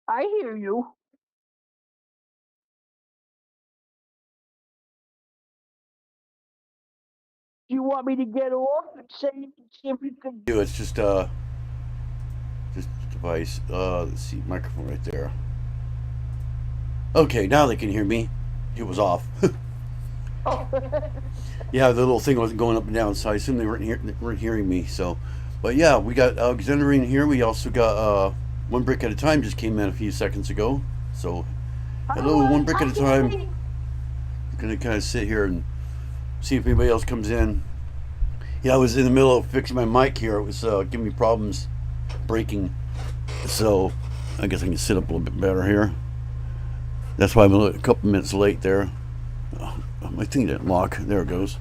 I hear you. Do you want me to get off and see if you can? It's just device. Let's see, microphone right there. Okay, now they can hear me. It was off. Oh, Yeah, the little thing wasn't going up and down, so I assume weren't hearing me. So, but yeah, we got Alexander in here. We also got one brick at a time just came in a few seconds ago. So, hello, one brick at a how's time. everything? I'm gonna kind of sit here and see if anybody else comes in. Yeah, I was in the middle of fixing my mic here. It was giving me problems breaking. So, I guess I can sit up a little bit better here. That's why I'm a couple minutes late there. My thing didn't lock. There it goes.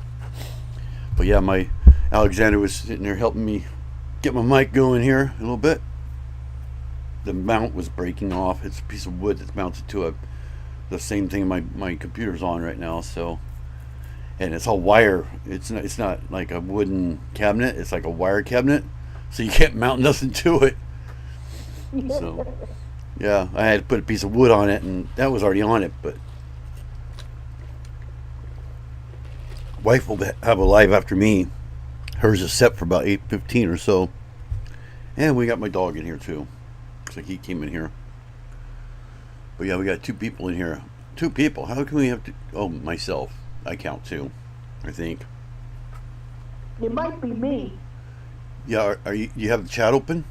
But yeah, my Alexander was sitting there helping me get my mic going here a little bit. The mount was breaking off. It's a piece of wood that's mounted to the same thing my computer's on right now. So, and it's all wire. It's not like a wooden cabinet. It's like a wire cabinet. So you can't mount nothing to it. So yeah, I had to put a piece of wood on it, and that was already on it. But wife will have a live after me. Hers is set for about 8:15 or so. And we got my dog in here too. Looks like he came in here. But yeah, we got two people in here. Two people. How can we have to? Oh, myself. I count two. I think. It might be me. Yeah. Are you? You have the chat open?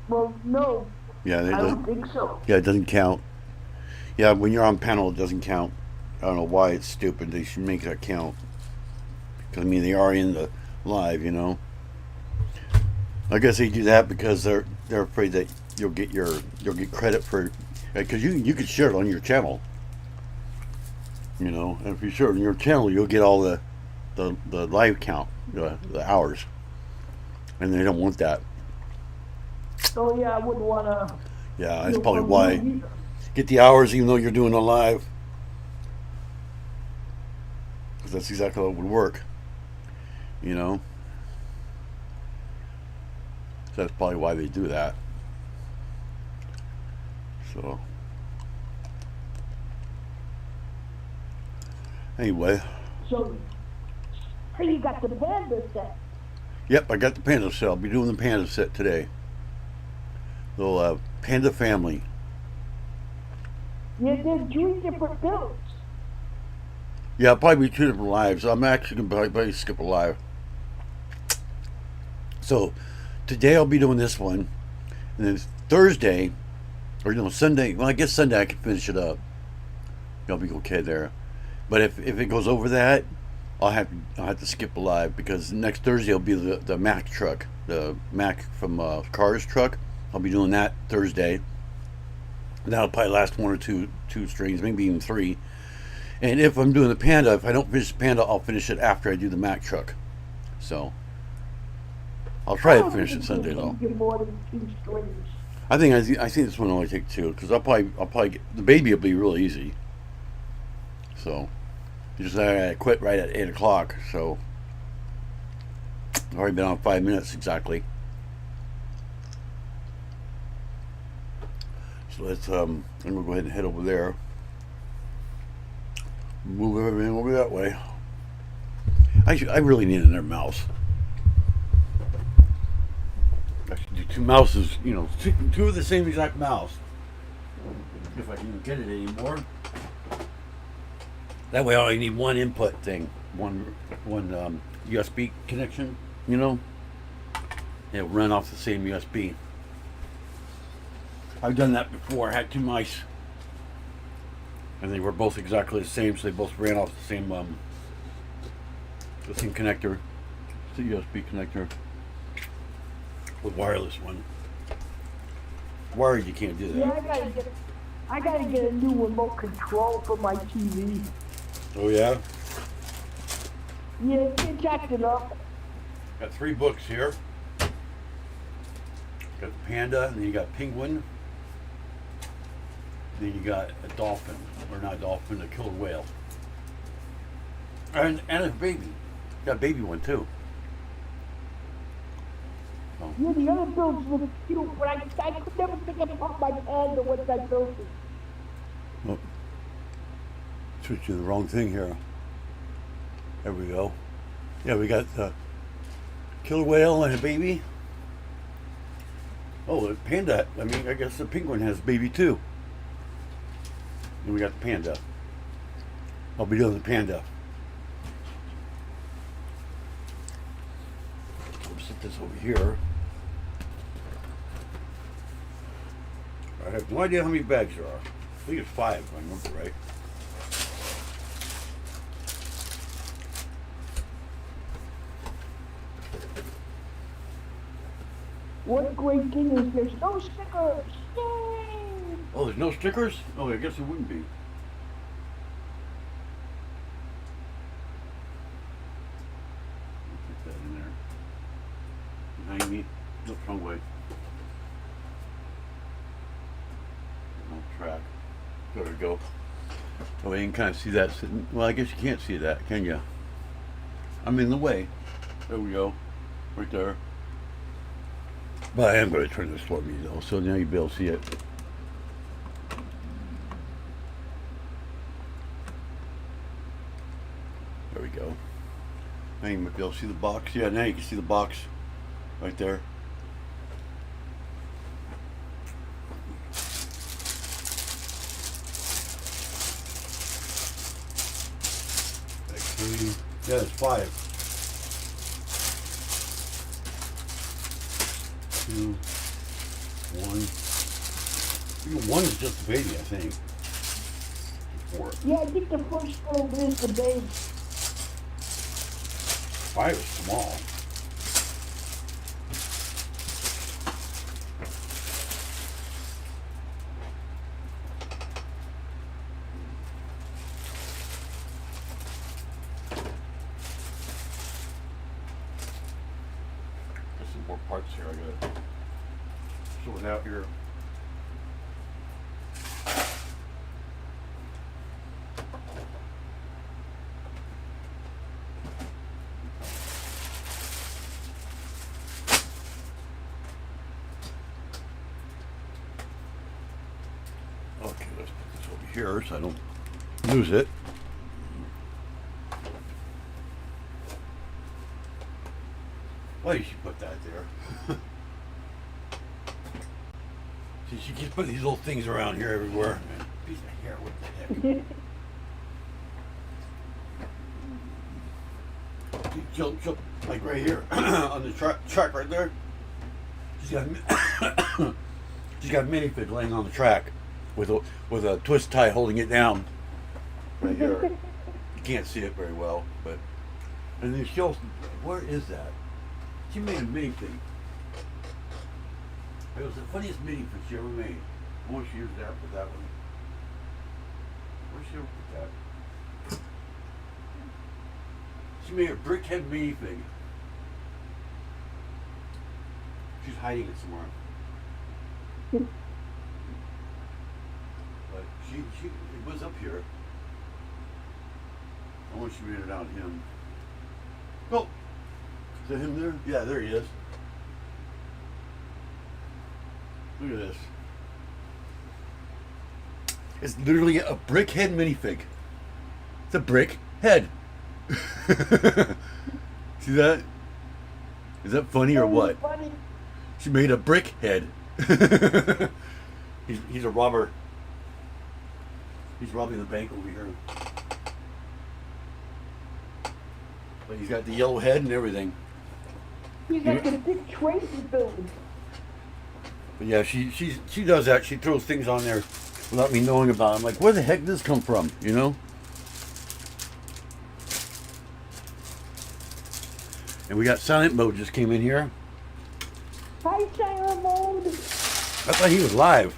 Well, no, Yeah. It I doesn't. don't think so. Yeah, it doesn't count. Yeah, when you're on panel, it doesn't count. I don't know why it's stupid. They should make that count. Because I mean, they are in the live, you know. I guess they do that because they're afraid that you'll get credit for because you could share it on your channel, you know. And if you share it on your channel, you'll get all the live count, the hours, and they don't want that. So yeah, I wouldn't want to Yeah, that's steal probably from you why. either. Get the hours even though you're doing a live, because that's exactly how it would work, you know. So that's probably why they do that. So anyway, So, hey, you got the panda set. yep, I got the panda set. I'll be doing the panda set today. Little Panda Family. You did three different builds. Yeah, probably be two different lives. I'm actually gonna probably skip a live. So today I'll be doing this one, and then Thursday, or Sunday. Well, I guess Sunday I can finish it up. I'll be okay there. But if it goes over that, I'll have to skip a live because next Thursday will be the Mac truck, the Mac from Cars truck. I'll be doing that Thursday. And that'll probably last one or two streams, maybe even three. And if I'm doing the Panda, if I don't finish the Panda, I'll finish it after I do the Mac truck. So I'll I try to don't think finish it it's going Sunday to though. take you more than two strings. I think this one will only take two because I'll probably the baby will be real easy. So just I quit right at 8 o'clock. So I've already been on 5 minutes exactly. So I'm gonna go ahead and head over there. Move everything over that way. I really need another mouse. I should do two mouses, two of the same exact mouse. If I can get it anymore. That way I only need one input thing. One USB connection, you know? It'll run off the same USB. I've done that before. I had two mice. And they were both exactly the same, so they both ran off the same connector. It's a USB connector. With wireless one. Wired you can't do Yeah, that. I gotta get a new remote control for my TV. Oh yeah? Yeah, it's acting up. Got three books here. Got the panda, and then you got penguin. Then you got a dolphin, or not a dolphin, a killer whale. And a baby. Got a baby one too. Oh. Yeah, the other builds look cute, but I could never pick up my panda once I built it. Oh. Switching the wrong thing here. There we go. Yeah, we got the killer whale and a baby. Oh, the panda. I mean, I guess the penguin has a baby too. And we got the panda. I'll be doing the panda. I'll set this over here. I have no idea how many bags there are. I think it's 5, if I remember right. What great thing is there's no stickers. Yay! Oh, there's no stickers? Oh, I guess there wouldn't be. Put that in there. Behind me. Nope, wrong way. No track. There we go. Oh, you can kind of see that sitting. Well, I guess you can't see that, can you? I'm in the way. There we go. Right there. But I am going to turn this for me, though, so now you'll be able to see it. There we go. Now you might be able to see the box. Yeah, now you can see the box right there. Bag 3. Yeah, it's 5. 2, 1. Even 1 is just the baby, I think. 4. Yeah, I think the first one is the baby. 5 is small. There's some more parts here. I gotta sort out here. Okay, let's put this over here so I don't lose it. Why did she put that there? See, she keeps putting these little things around here everywhere. Piece of hair, what the heck? She'll, like right here on the track right there. She's got she's got a minifig laying on the track with a twist tie holding it down right here. You can't see it very well, but and then she'll. Where is that? She made a minifig. It was the funniest minifig she ever made. I want to use that for that one. Where's she ever put that? She made a brickhead minifig. She's hiding it somewhere. But it was up here. I want you to read it out him. Oh! Is that him there? Yeah, there he is. Look at this. It's literally a brick head minifig. It's a brick head. See that? Is that funny or what? Funny. She made a brick head. He's a robber. He's robbing the bank over here. But he's got the yellow head and everything. He's like a Dick Tracy building. But yeah, she does that. She throws things on there without me knowing about it. I'm like, where the heck did this come from? You know? And we got silent mode just came in here. Hi, Silent Mode. I thought he was live.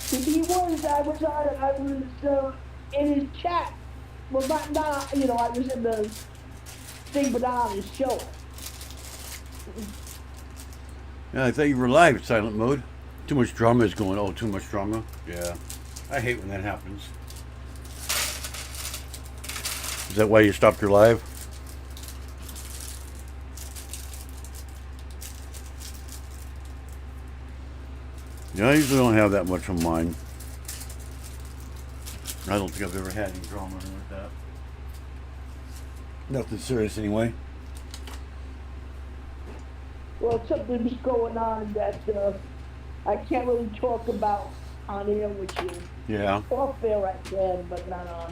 He was. I was in his chat. Well, not you know, I was in the thing, but not on his show. Yeah, I thought you were live, silent mode. Too much drama is going on. Oh, too much drama? Yeah. I hate when that happens. Is that why you stopped your live? Yeah, I usually don't have that much on mine. I don't think I've ever had any drama like that. Nothing serious anyway. Well, something's going on that I can't really talk about on air with you. Yeah. Off air I can, but not on.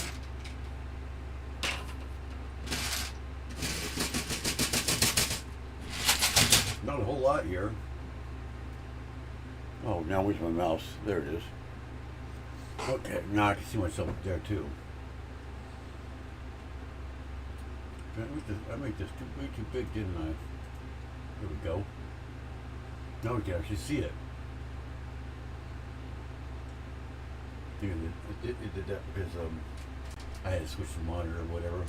Not a whole lot here. Oh, now where's my mouse? There it is. Okay, now I can see myself up there too. I made this way too big, didn't I? There we go. Now we can actually see it. It did that because I had to switch the monitor or whatever.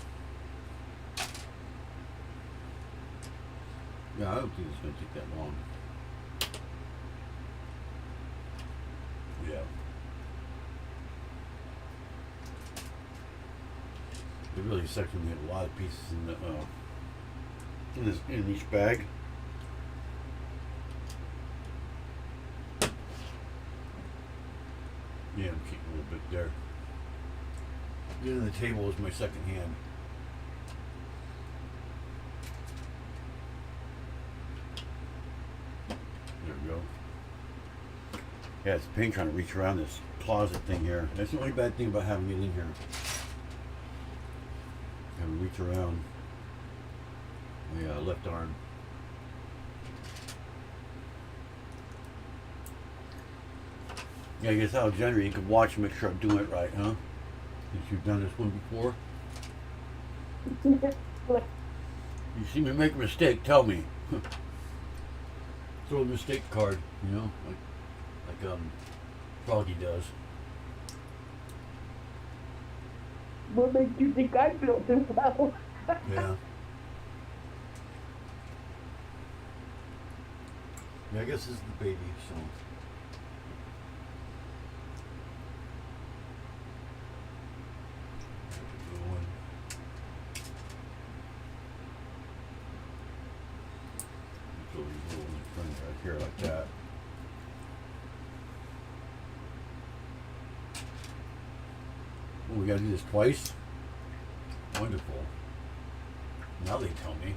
Yeah, I don't think it's going to take that long. Yeah. It really sucks when you get a lot of pieces in each bag. Yeah, I'm keeping a little bit there. Then the table is my second hand. There we go. Yeah, it's a pain trying to reach around this closet thing here. That's the only bad thing about having it in here. Having to reach around my left arm. Yeah, I guess Alexandra, you can watch and make sure I'm doing it right, huh? Since you've done this one before. You see me make a mistake, tell me. Throw a mistake card, you know, like Froggy does. What makes you think I built it well? Yeah. Yeah, I guess this is the baby, so. Right here like that. Oh, we gotta do this twice? Wonderful. Now they tell me.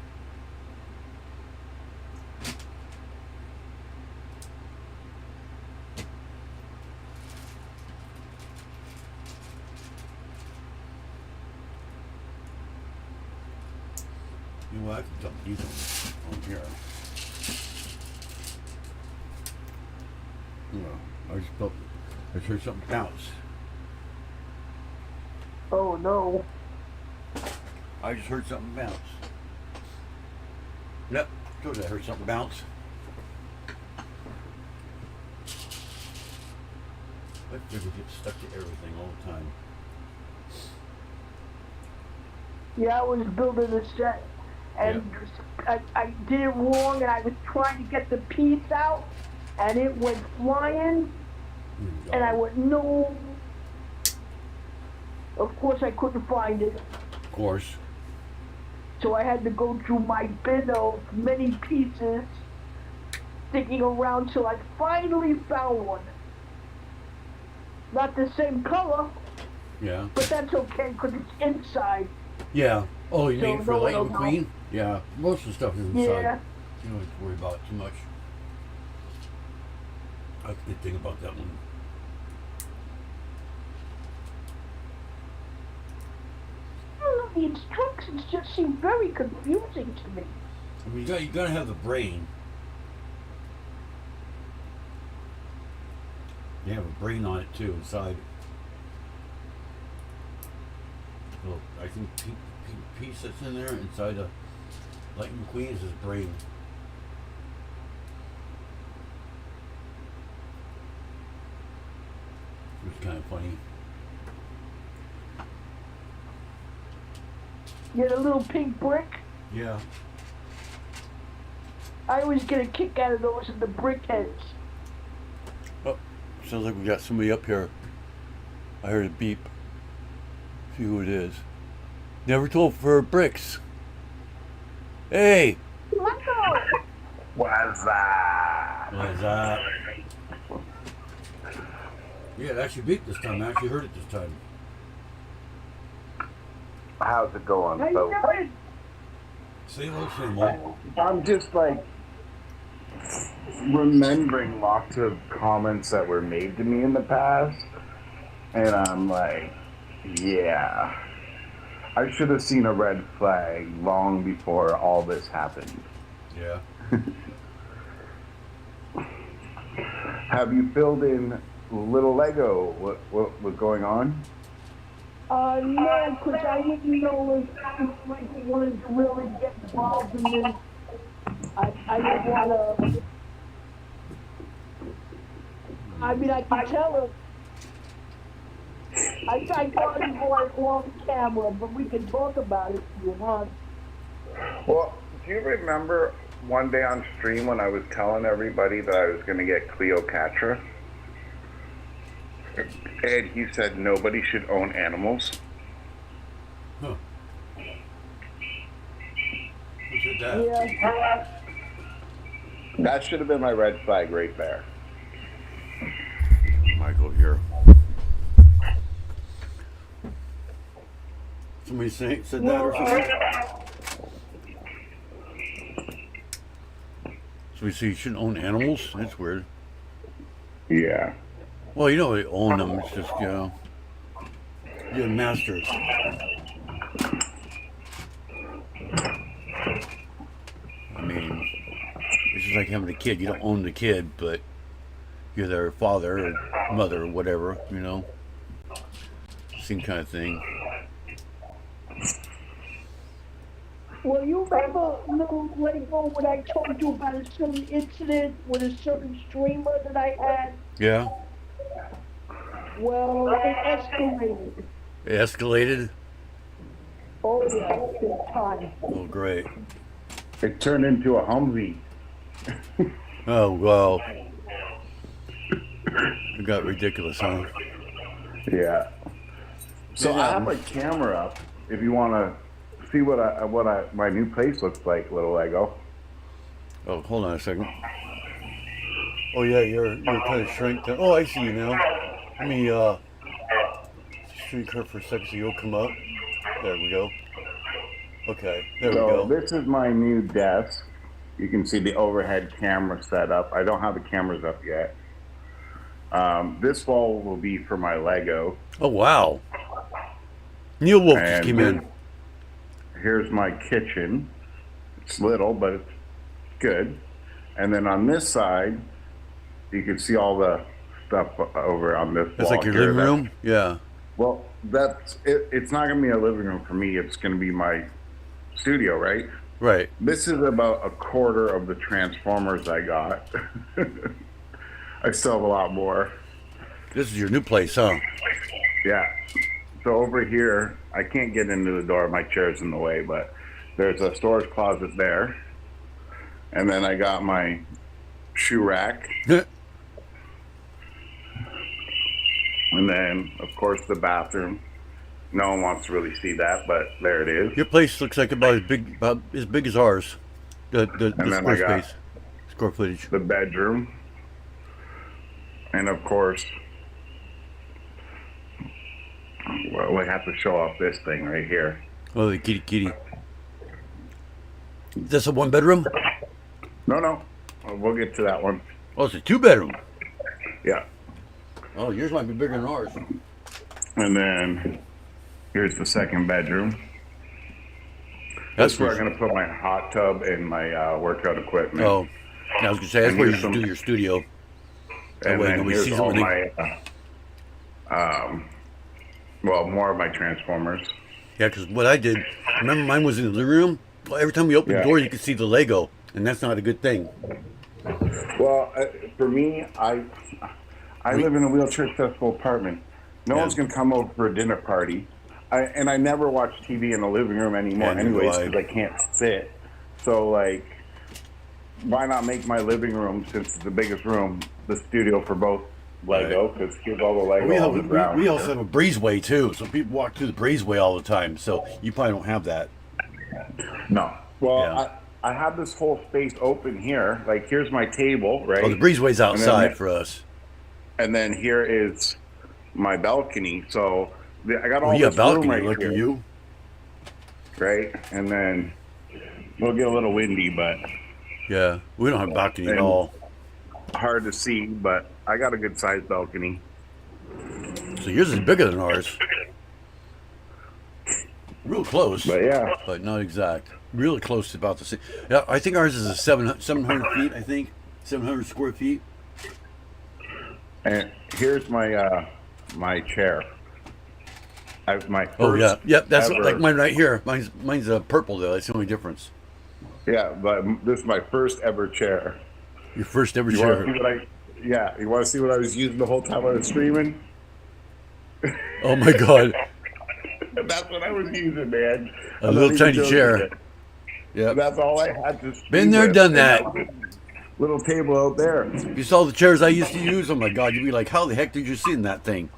You know what? I can dump these on here. I just heard something bounce. Oh no. I just heard something bounce. Yep, told you I heard something bounce. I figure get stuck to everything all the time. Yeah, I was building a set and I did it wrong and I was trying to get the piece out and it went flying and I went, no. Of course I couldn't find it. Of course. So I had to go through my bin of many pieces, digging around till I finally found one. Not the same color. Yeah. But that's okay because it's inside. Yeah. Oh, you So mean for no one Lightning will Queen? Yeah. Most of the stuff is inside. Yeah. You don't have to worry about it too much. That's the good thing about that one. I don't know, the instructions just seem very confusing to me. I mean, you gotta have the brain. You have a brain on it too inside. Well, I think piece that's in there inside the Lightning Queen is his brain. Which is kind of funny. Get a little pink brick. Yeah. I always get a kick out of those in the brick heads. Oh, sounds like we got somebody up here. I heard a beep. See who it is. Never told for bricks. Hey! Michael! What's up? What's up? Yeah, it actually beat this time. I actually heard it this time. How's it going? How you So doing? Same old, same old. I'm just like remembering lots of comments that were made to me in the past, and I'm like, yeah, I should have seen a red flag long before all this happened. Yeah. Have you filled in little Lego? What was going on? No, because I didn't know if you wanted to really get involved in this. I didn't want to. I mean, I can tell her. I thought you wanted on camera, but we can talk about it if you want. Well, do you remember one day on stream when I was telling everybody that I was going to get Cleopatra? And he said nobody should own animals. Huh. Who said that? Yeah. That should have been my red flag right there. Michael here. Somebody said that or something? So we say you shouldn't own animals? That's weird. Yeah. Well, you know they own them. It's just, you know, you're a master. I mean, it's just like having a kid. You don't own the kid, but you're their father or mother or whatever, you know. Same kind of thing. Well, you remember little Lego when I told you about a certain incident with a certain streamer that I had? Yeah? Well, it escalated. It escalated? Oh, yeah, big time. Oh, great. It turned into a Humvee. Oh, well. It got ridiculous, huh? Yeah. So Yeah. I have my camera up if you want to see what my new place looks like, little Lego. Oh, hold on a second. Oh, yeah, you're kind of shrink down. Oh, I see you now. Let me, shrink her for a second so you'll come up. There we go. Okay, there we So go. this is my new desk. You can see the overhead camera set up. I don't have the cameras up yet. This wall will be for my Lego. Oh, wow. Neil Wolf just And came in. Here's my kitchen. It's little, but it's good. And then on this side, you can see all the stuff over on this That's wall. like your here living that- room? Yeah. Well, that's it. It's not going to be a living room for me. It's going to be my studio, right? Right. This is about a quarter of the Transformers I got. I still have a lot more. This is your new place, huh? Yeah. So over here, I can't get into the door. My chair's in the way, but there's a storage closet there. And then I got my shoe rack. And then, of course, the bathroom. No one wants to really see that, but there it is. Your place looks like about as big as ours. The And then square I got- space, square footage. The bedroom. And of course, well, we have to show off this thing right here. Oh, the kitty. Is this a one bedroom? No. We'll get to that one. Oh, it's a two bedroom. Yeah. Oh, yours might be bigger than ours. And then here's the second bedroom. That's That's where I'm going to put my hot tub and my workout equipment. Oh, I was gonna say that's And where you here's should do some- your studio. That and way then nobody here's sees all them when my, well, more of my Transformers. Yeah, because what I did, remember mine was in the living room. Well, every time we opened Yeah. the door, you could see the Lego, and that's not a good thing. Well, for me, I live in a wheelchair accessible apartment. No Yeah. one's going to come over for a dinner party. I never watch TV in the living room anymore, Yeah, neither do anyways, I. because I can't sit. So, like, why not make my living room, since it's the biggest room, the studio for both Lego? Because here's all the Lego on the ground. We also have a breezeway too, so people walk through the breezeway all the time. So you probably don't have that. No. Well, Yeah. I have this whole space open here. Like, here's my table, right? Oh, the breezeway's outside then- for us. And then here is my balcony. So I got Well, all yeah, this room balcony. right Look at here, you. right? And then we'll get a little windy, but Yeah, we don't have balcony at and all. hard to see. But I got a good sized balcony. So yours is bigger than ours. Real close, But yeah, but not exact. Really close to about the same. Yeah, I think ours is a 700 feet. I think 700 square feet. and here's my chair. My Oh first yeah, yep. That's ever. like mine right here. Mine's purple though. That's the only difference. Yeah, but this is my first ever chair. Your first ever You want to chair. see what I? Yeah, you want to see what I was using the whole time I was streaming? Oh my god, That's what I was using, man. a I'm not little even tiny joking. chair. Yep. That's all I had to stream Been there, with, done and that. little table out there. You saw the chairs I used to use. Oh my god, you'd be like, how the heck did you see in that thing?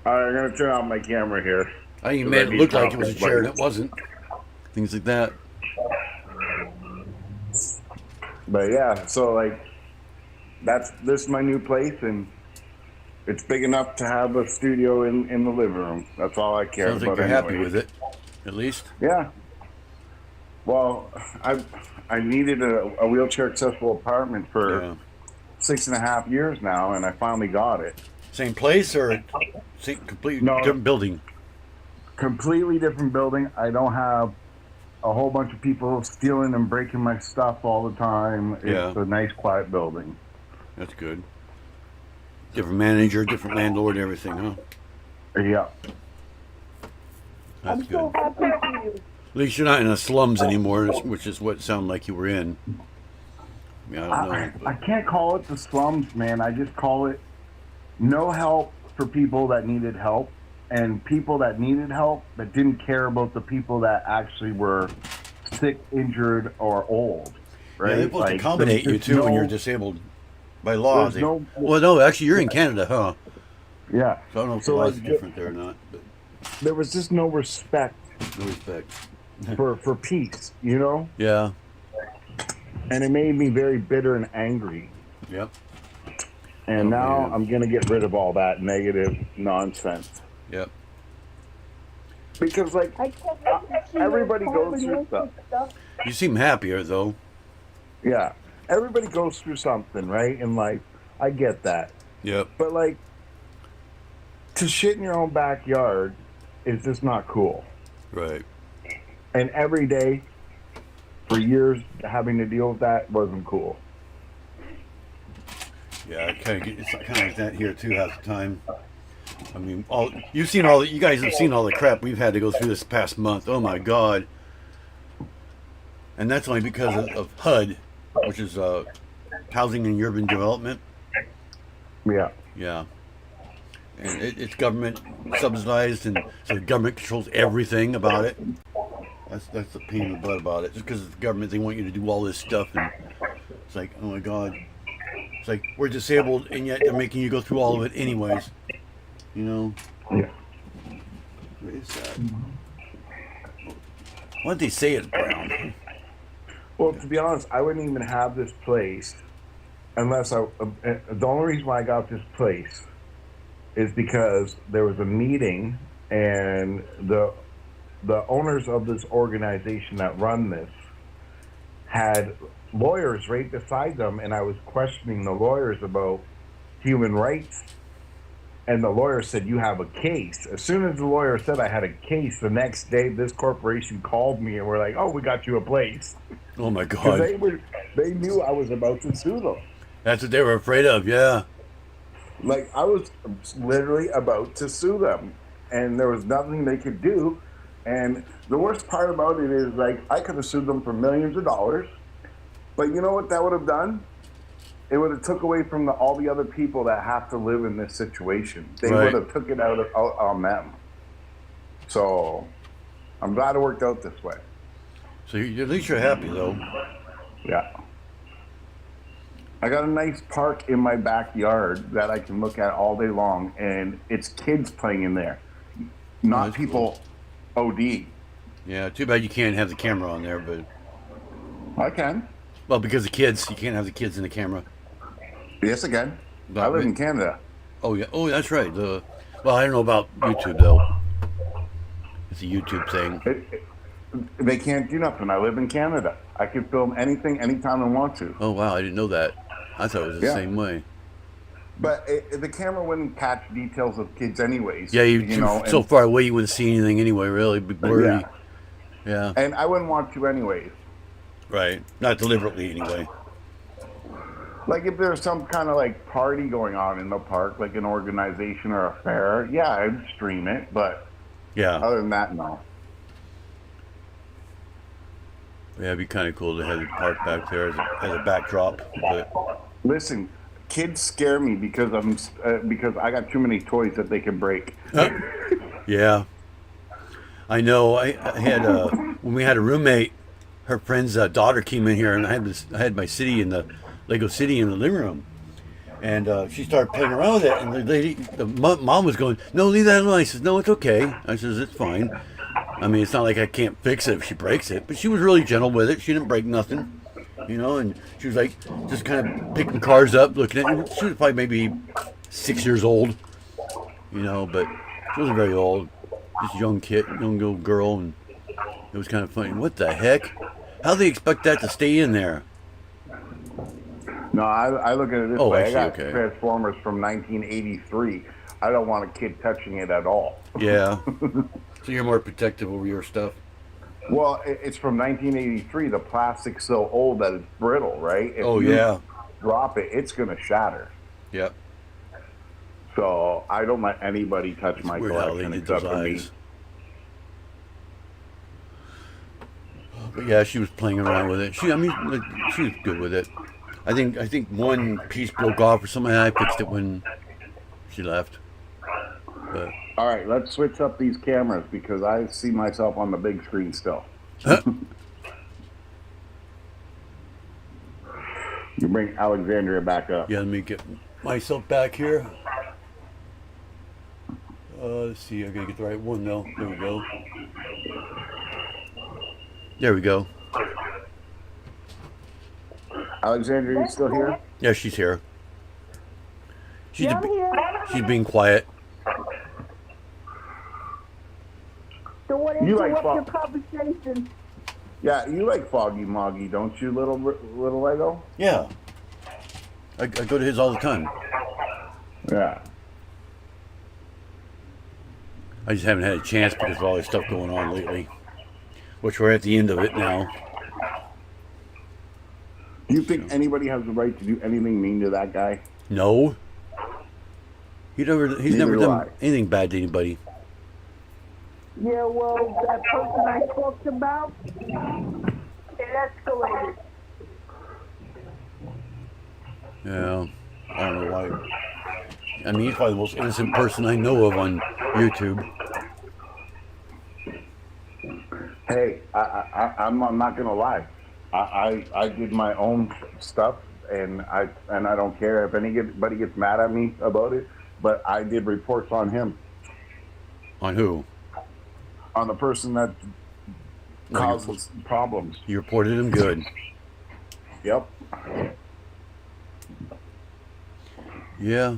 I'm gonna turn on my camera here. I even 'Cause made I it need look like it was a conflict chair and it lights. wasn't. Things like that. But yeah, so like this is my new place, and it's big enough to have a studio in the living room. That's all I care Sounds like about. you're happy anyway. with it, at least. Yeah. Well, I needed a wheelchair accessible apartment for Yeah. 6.5 years now, and I finally got it. Same place or same completely No. different building? Completely different building. I don't have a whole bunch of people stealing and breaking my stuff all the time. It's Yeah. a nice, quiet building. That's good. Different manager, different landlord, everything, huh? Yeah. That's I'm so good. happy for you. At least you're not in the slums anymore, which is what it sounded like you were in. Yeah, I don't know. I can't call it the slums, man. I just call it no help for people that needed help, and people that needed help that didn't care about the people that actually were sick, injured, or old. Right? Yeah, they're supposed to Like, accommodate you there's too when no- you're disabled by law. there's no- Well, no, actually, you're in Canada, huh? Yeah. So I don't know if So, the laws like, are different there or not, but There was just no respect no respect. for peace, you know? Yeah. And it made me very bitter and angry. Yep. And Oh, now man. I'm going to get rid of all that negative nonsense. Yep. Because, like, I can't wait to see everybody your goes through combination stuff. You seem happier though. yeah, everybody goes through something, right? In life. I get that. Yep. But, like, to shit in your own backyard is just not cool. Right. And every day, for years, having to deal with that wasn't cool. Yeah, it's kind of like that here too half the time. I mean, you guys have seen all the crap we've had to go through this past month. Oh my God. And that's only because of HUD, which is Housing and Urban Development. Yeah. Yeah. And it's government subsidized, and so the government controls everything about it. That's the pain in the butt about it. Just because it's the government, they want you to do all this stuff, and it's like, oh my God. It's like, we're disabled, and yet they're making you go through all of it anyways. You know? Yeah. What is that? Why'd they say it's brown? Well, to be honest, I wouldn't even have this place unless the only reason why I got this place is because there was a meeting and the owners of this organization that run this had lawyers right beside them, and I was questioning the lawyers about human rights, and the lawyer said, you have a case. As soon as the lawyer said I had a case, the next day this corporation called me and were like, oh, we got you a place. Oh my 'Cause God. they knew I was about to sue them. That's what they were afraid of, yeah. Like, I was literally about to sue them, and there was nothing they could do. And the worst part about it is, like, I could have sued them for millions of dollars, but you know what that would have done? It would have took away from all the other people that have to live in this situation. They Right. would have took it out on them. So I'm glad it worked out this way. So at least you're happy, though. Yeah. I got a nice park in my backyard that I can look at all day long, and it's kids playing in there, not that's people OD. Yeah, too bad you can't have the camera on there, but... I can. Well, because of kids, you can't have the kids in the camera. Yes, I can. But- I live in Canada. Oh, yeah. Oh, that's right. Well, I don't know about YouTube though. It's a YouTube thing. They can't do nothing. I live in Canada. I can film anything, anytime I want to. Oh wow, I didn't know that. I thought it was the Yeah. same way. But the camera wouldn't catch details of kids anyways. Yeah, you know. so And, far away you wouldn't see anything anyway. Really, be blurry. Yeah. and I wouldn't want to anyways. Right. Not deliberately anyway. Like if there's some kind of like party going on in the park, like an organization or a fair, yeah, I'd stream it. But Yeah. other than that, no. Yeah, it'd be kind of cool to have the park back there as a backdrop. But Listen, kids scare me because because I got too many toys that they can break. yeah, I know. I had when we had a roommate, her friend's daughter came in here, and I had my city in the Lego City in the living room, and she started playing around with it, and the mom was going, "No, leave that alone." I says, "No, it's okay." I says, "It's fine. I mean, it's not like I can't fix it if she breaks it." But she was really gentle with it. She didn't break nothing, you know. And she was like just kind of picking cars up, looking at it. She was probably maybe 6 years old, you know, but she wasn't very old. Just a young little girl, and it was kind of funny. What the heck? How do they expect that to stay in there? No, I look at it this Oh, way. I I see, got okay. Transformers from 1983. I don't want a kid touching it at all. Yeah. So you're more protective over your stuff. Well, it's from 1983. The plastic's so old that it's brittle, right? If Oh you yeah. drop it, it's going to shatter. Yep. So I don't let anybody touch my Weird how they collection did except those for me. eyes. But yeah, she was playing around with it. I mean, like, she was good with it. I think one piece broke off or something. I fixed it when she left. But All right, let's switch up these cameras because I see myself on the big screen still. huh? You bring Alexandria back up. Yeah, let me get myself back here. Let's see. I gotta get the right one though. There we go. There we go. Alexandria, you still here? Yeah, she's here. She's Yeah, I'm here. she's being quiet. Don't want to You like interrupt fun. your conversation. Yeah, you like Foggy Moggy, don't you, little Lego? Yeah. I go to his all the time. Yeah. I just haven't had a chance because of all this stuff going on lately. Which we're at the end of it now. Do you think anybody has the right to do anything mean to that guy? No. He's never Neither do done I. anything bad to anybody. Yeah, well, that person I talked about, it escalated. Yeah. I don't know why. I mean, he's probably the most innocent person I know of on YouTube. Hey, I'm not gonna lie. I did my own stuff, and I don't care if anybody gets mad at me about it. But I did reports on him, On who? on the person that causes problems. You reported him good. Yep. Yeah.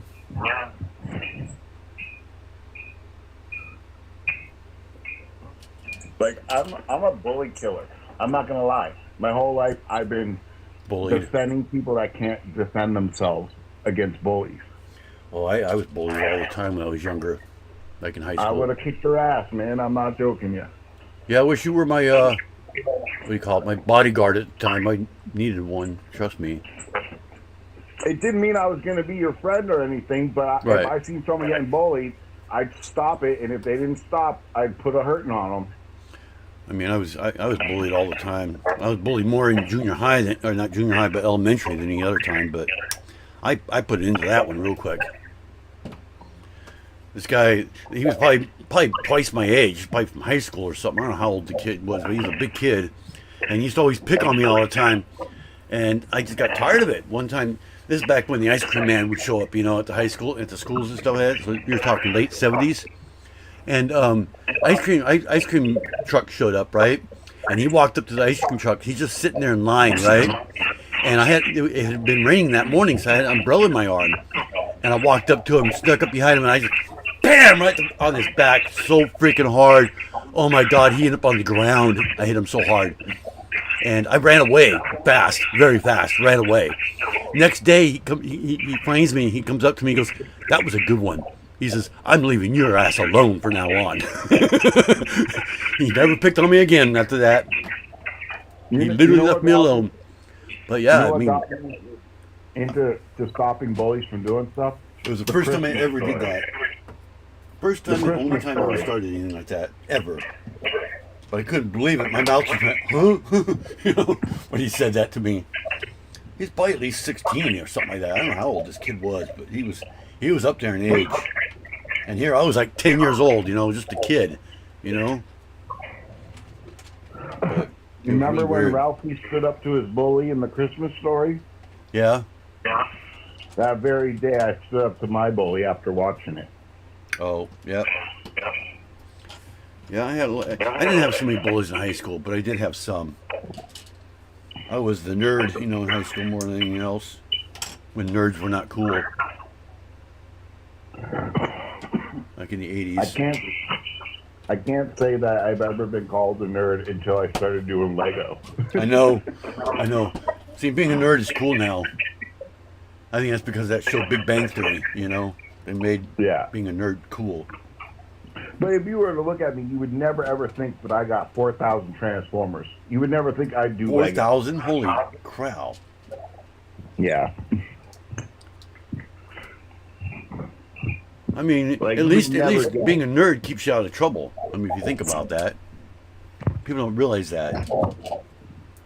Like I'm a bully killer. I'm not gonna lie. My whole life I've been Bullied. defending people that can't defend themselves against bullies. Well, I was bullied all the time when I was younger. Like in high I would school. have kicked your ass, man. I'm not joking you. Yeah, I wish you were my what do you call it? My bodyguard at the time. I needed one. Trust me. It didn't mean I was going to be your friend or anything, but Right. if I seen someone getting bullied, I'd stop it, and if they didn't stop, I'd put a hurting on them. I mean, I was bullied all the time. I was bullied more in junior high than, or not junior high, but elementary than any other time. But I put it into that one real quick. This guy, he was probably twice my age, probably from high school or something. I don't know how old the kid was, but he was a big kid, and he used to always pick on me all the time. And I just got tired of it. One time, this is back when the ice cream man would show up, you know, at the high school, at the schools and stuff like that. So you're talking late '70s. And ice cream truck showed up, right? And he walked up to the ice cream truck. He's just sitting there in line, right? And it had been raining that morning, so I had an umbrella in my arm. And I walked up to him, snuck up behind him, and I just bam, right on his back, so freaking hard. Oh my God, he ended up on the ground. I hit him so hard. And I ran away fast, very fast, ran away. Next day, he finds me. He comes up to me and goes, "That was a good one." He says, "I'm leaving your ass alone from now on." He never picked on me again after that. He literally left me alone. But yeah, I mean, got me into stopping bullies from doing stuff? it was the first time I ever did that. First time and only time I ever started anything like that, ever. But I couldn't believe it. My mouth just went, huh? You know, when he said that to me. He's probably at least 16 or something like that. I don't know how old this kid was, but he was up there in age. And here I was like 10 years old, you know, just a kid, you know. But you remember really when weird. Ralphie stood up to his bully in the Christmas story? Yeah. That very day I stood up to my bully after watching it. Oh, yeah. Yeah, I didn't have so many bullies in high school, but I did have some. I was the nerd, you know, in high school more than anything else. When nerds were not cool. Like in the 80s. I can't say that I've ever been called a nerd until I started doing Lego. I know. See, being a nerd is cool now. I think that's because of that show Big Bang Theory, you know. They made being a nerd cool. But if you were to look at me, you would never ever think that I got 4,000 Transformers. You would never think I'd do 4,000? Holy crap. Yeah. I mean, Like, at least get- being a nerd keeps you out of trouble. I mean, if you think about that. People don't realize that.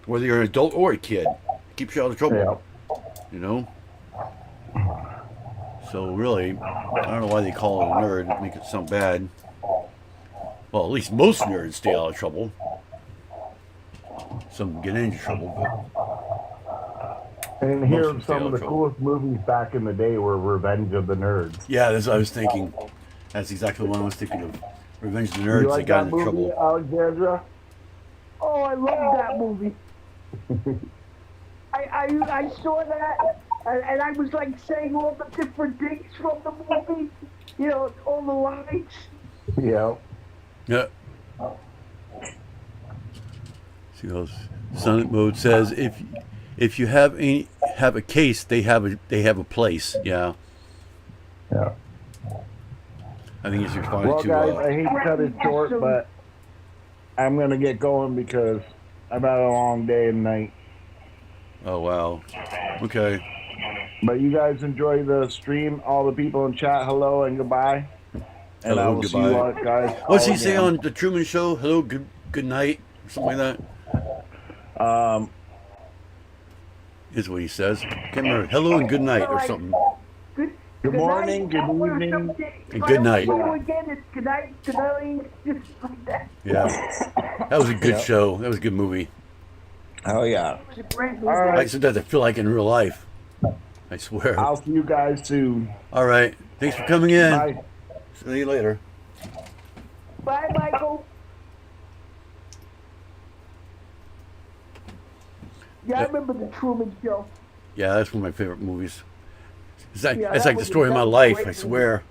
Whether you're an adult or a kid, it keeps you out of trouble. Yeah. You know? So really, I don't know why they call it a nerd, make it sound bad. Well, at least most nerds stay out of trouble. Some get into trouble, And here Most some of the trouble. coolest movies back in the day were Revenge of the Nerds. yeah, that's what I was thinking. That's exactly what I was thinking of. Revenge of the You Nerds, like they got that into movie, trouble. Alexandra? Oh, I love that movie. I saw that, and I was like saying all the different things from the movie. You know, all the lines. Yeah. Yeah. See those Sonic Mode says if you have a case, they have a place. Yeah. Yeah. I think he's responding Well, to. guys, I hate to cut it short, but I'm gonna get going because I've had a long day and night. Oh wow. Okay. But you guys enjoy the stream. All the people in chat, hello and goodbye. And Hello, I will see you goodbye. all guys. What's all he say again. on the Truman Show? Hello, good night, or something like that. Is what he says. Can't remember. Hello and good night or something. Good morning, good evening, and good night. If I don't see you again, it's good night, just like that. Yeah. That was a good show. That was a good movie. Oh yeah. It was a great movie. All right. Like sometimes I feel like in real life. I swear. I'll see you guys soon. All right. Thanks for coming in. Bye. See you later. Bye, Michael. Yeah, I remember the Truman Show. Yeah, that's one of my favorite movies. It's like, Yeah, it's that like the was- story of that my was a life. great I movie. swear.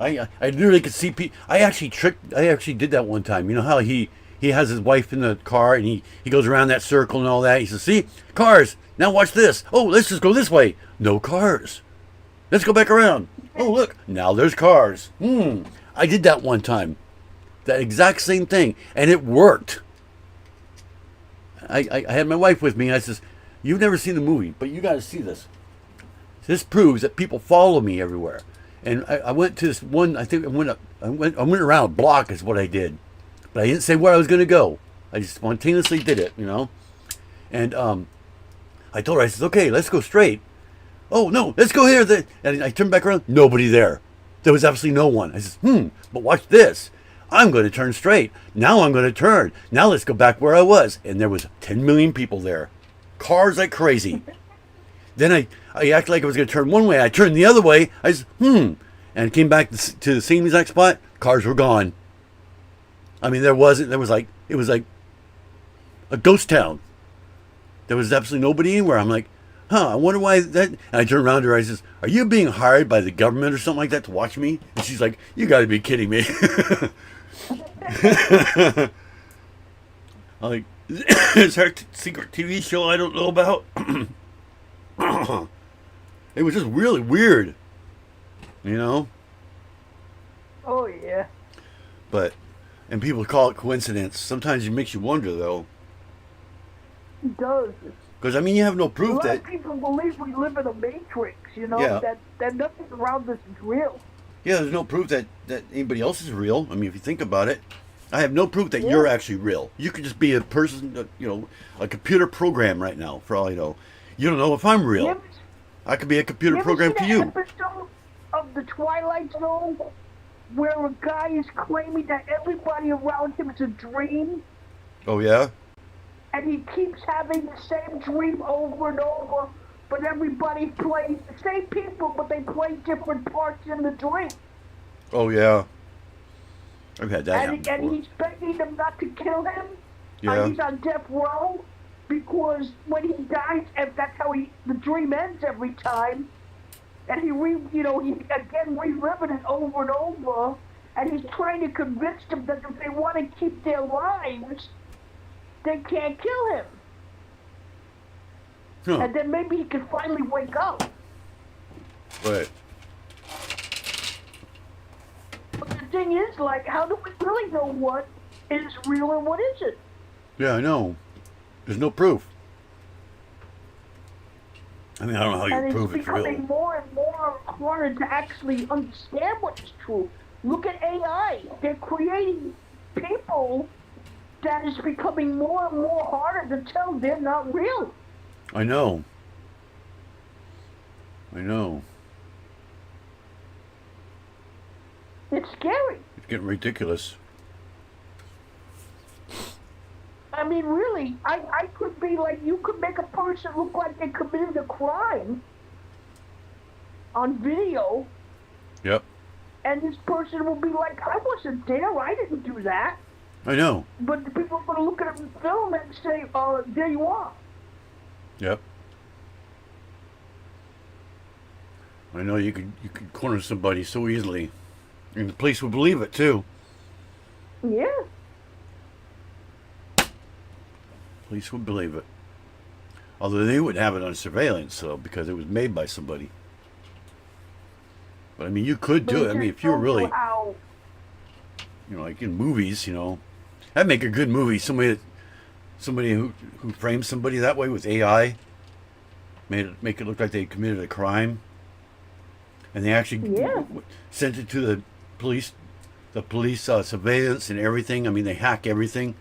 I literally could see people. I actually did that one time. You know how he has his wife in the car and he goes around that circle and all that. He says, "See, cars. Now watch this. Oh, let's just go this way. No cars. Let's go back around. Oh, look. Now there's cars. I did that one time. That exact same thing, and it worked. I had my wife with me. And I says, "You've never seen the movie, but you got to see this. This proves that people follow me everywhere." And I went to this one. I think I went around a block is what I did, but I didn't say where I was going to go. I just spontaneously did it, you know. And I told her, I said, "Okay, let's go straight." "Oh no, let's go here." And I turned back around. Nobody there. There was absolutely no one. I said, but watch this. I'm going to turn straight. Now I'm going to turn. Now let's go back where I was. And there was 10 million people there. Cars like crazy. Then I acted like I was going to turn one way. I turned the other way. I said, and came back to the same exact spot. Cars were gone. I mean, it was like a ghost town. There was absolutely nobody anywhere. I'm like, I wonder why that. And I turn around to her. I says, "Are you being hired by the government or something like that to watch me?" And she's like, "You got to be kidding me." I'm like, "Is there a secret TV show I don't know about?" It was just really weird, you know. Oh yeah. But and people call it coincidence. Sometimes it makes you wonder, though, It does. because I mean, you have no A proof lot that. of people believe we live in a matrix, you know, Yeah. that nothing around us is real. Yeah, there's no proof that anybody else is real. I mean, if you think about it, I have no proof that Yeah. you're actually real. You could just be a person, a computer program right now. For all you know, you don't know if I'm real. You ever, I could be a computer you ever program see to that you. episode of The Twilight Zone where a guy is claiming that everybody around him is a dream, Oh yeah. and he keeps having the same dream over and over, but everybody plays the same people, but they play different parts in the dream. Oh yeah. I've had that happen And before. he's begging them not to kill him. Yeah. He's on death row because when he dies, and that's how the dream ends every time. And he again reliving it over and over. And he's trying to convince them that if they want to keep their lives, they can't kill him. Huh. And then maybe he can finally wake up. But But the thing is, like, how do we really know what is real and what isn't? yeah, I know. There's no proof. I mean, I don't know how you And it's prove it's becoming real. more and more harder to actually understand what is true. Look at AI. They're creating people that is becoming more and more harder to tell they're not real. I know. I know. It's scary. It's getting ridiculous. I mean, really, I could be like, you could make a person look like they committed a crime on video, Yep. and this person will be like, I wasn't there, I didn't do that. I know. But the people are going to look at the film and say, there you are. Yep. I know you could corner somebody so easily, and the police would believe it too. Yeah. Police would believe it, although they wouldn't have it on surveillance, though, because it was made by somebody. But I mean, you could do it. I mean, if you were really, How, like in movies, that'd make a good movie. Somebody who frames somebody that way with AI, make it look like they committed a crime, and they actually Yeah. sent it to the police surveillance and everything. I mean, they hack everything.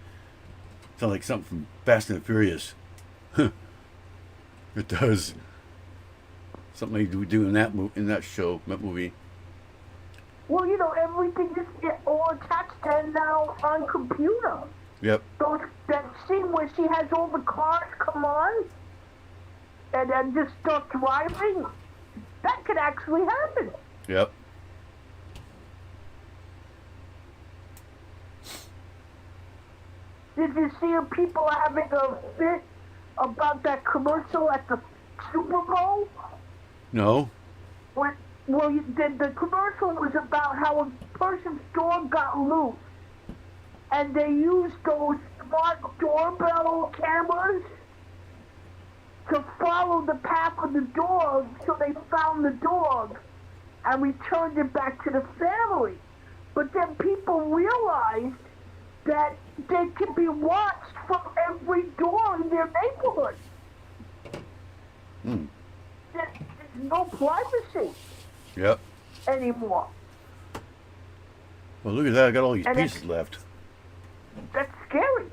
Sounds like something from Fast and the Furious. It does. Something they would do in that movie. well, everything is all attached to now on computer. Yep. That scene where she has all the cars come on and then just start driving, that could actually happen. Yep. Did you see people having a fit about that commercial at the Super Bowl? No. The commercial was about how a person's dog got loose, and they used those smart doorbell cameras to follow the path of the dog, so they found the dog and returned it back to the family. But then people realized that they can be watched from every door in their neighborhood. Hmm. There's no privacy Yep. anymore. Well, look at that. I got all these And pieces left. That's scary.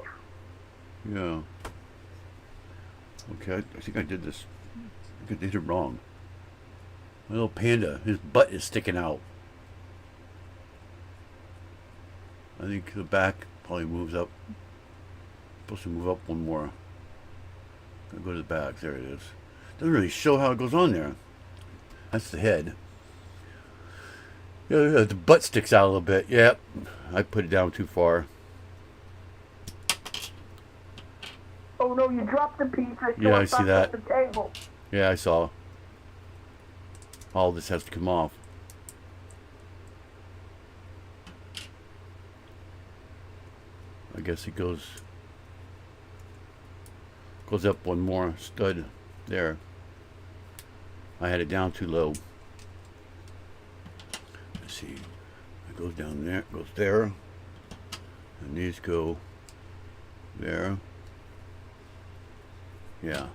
Yeah. Okay, I think I did this. I think I did it wrong. My little panda, his butt is sticking out. I think the back probably moves up. Supposed to move up one more. Gotta go to the back. There it is. Doesn't really show how it goes on there. That's the head. Yeah, the butt sticks out a little bit. Yep. I put it down too far. Oh no, you dropped the piece. I saw Yeah, I it see back that. at the table. Yeah, I saw. All this has to come off. I guess it goes up one more stud there. I had it down too low. Let's see. It goes down there, goes there. And these go there. Yeah.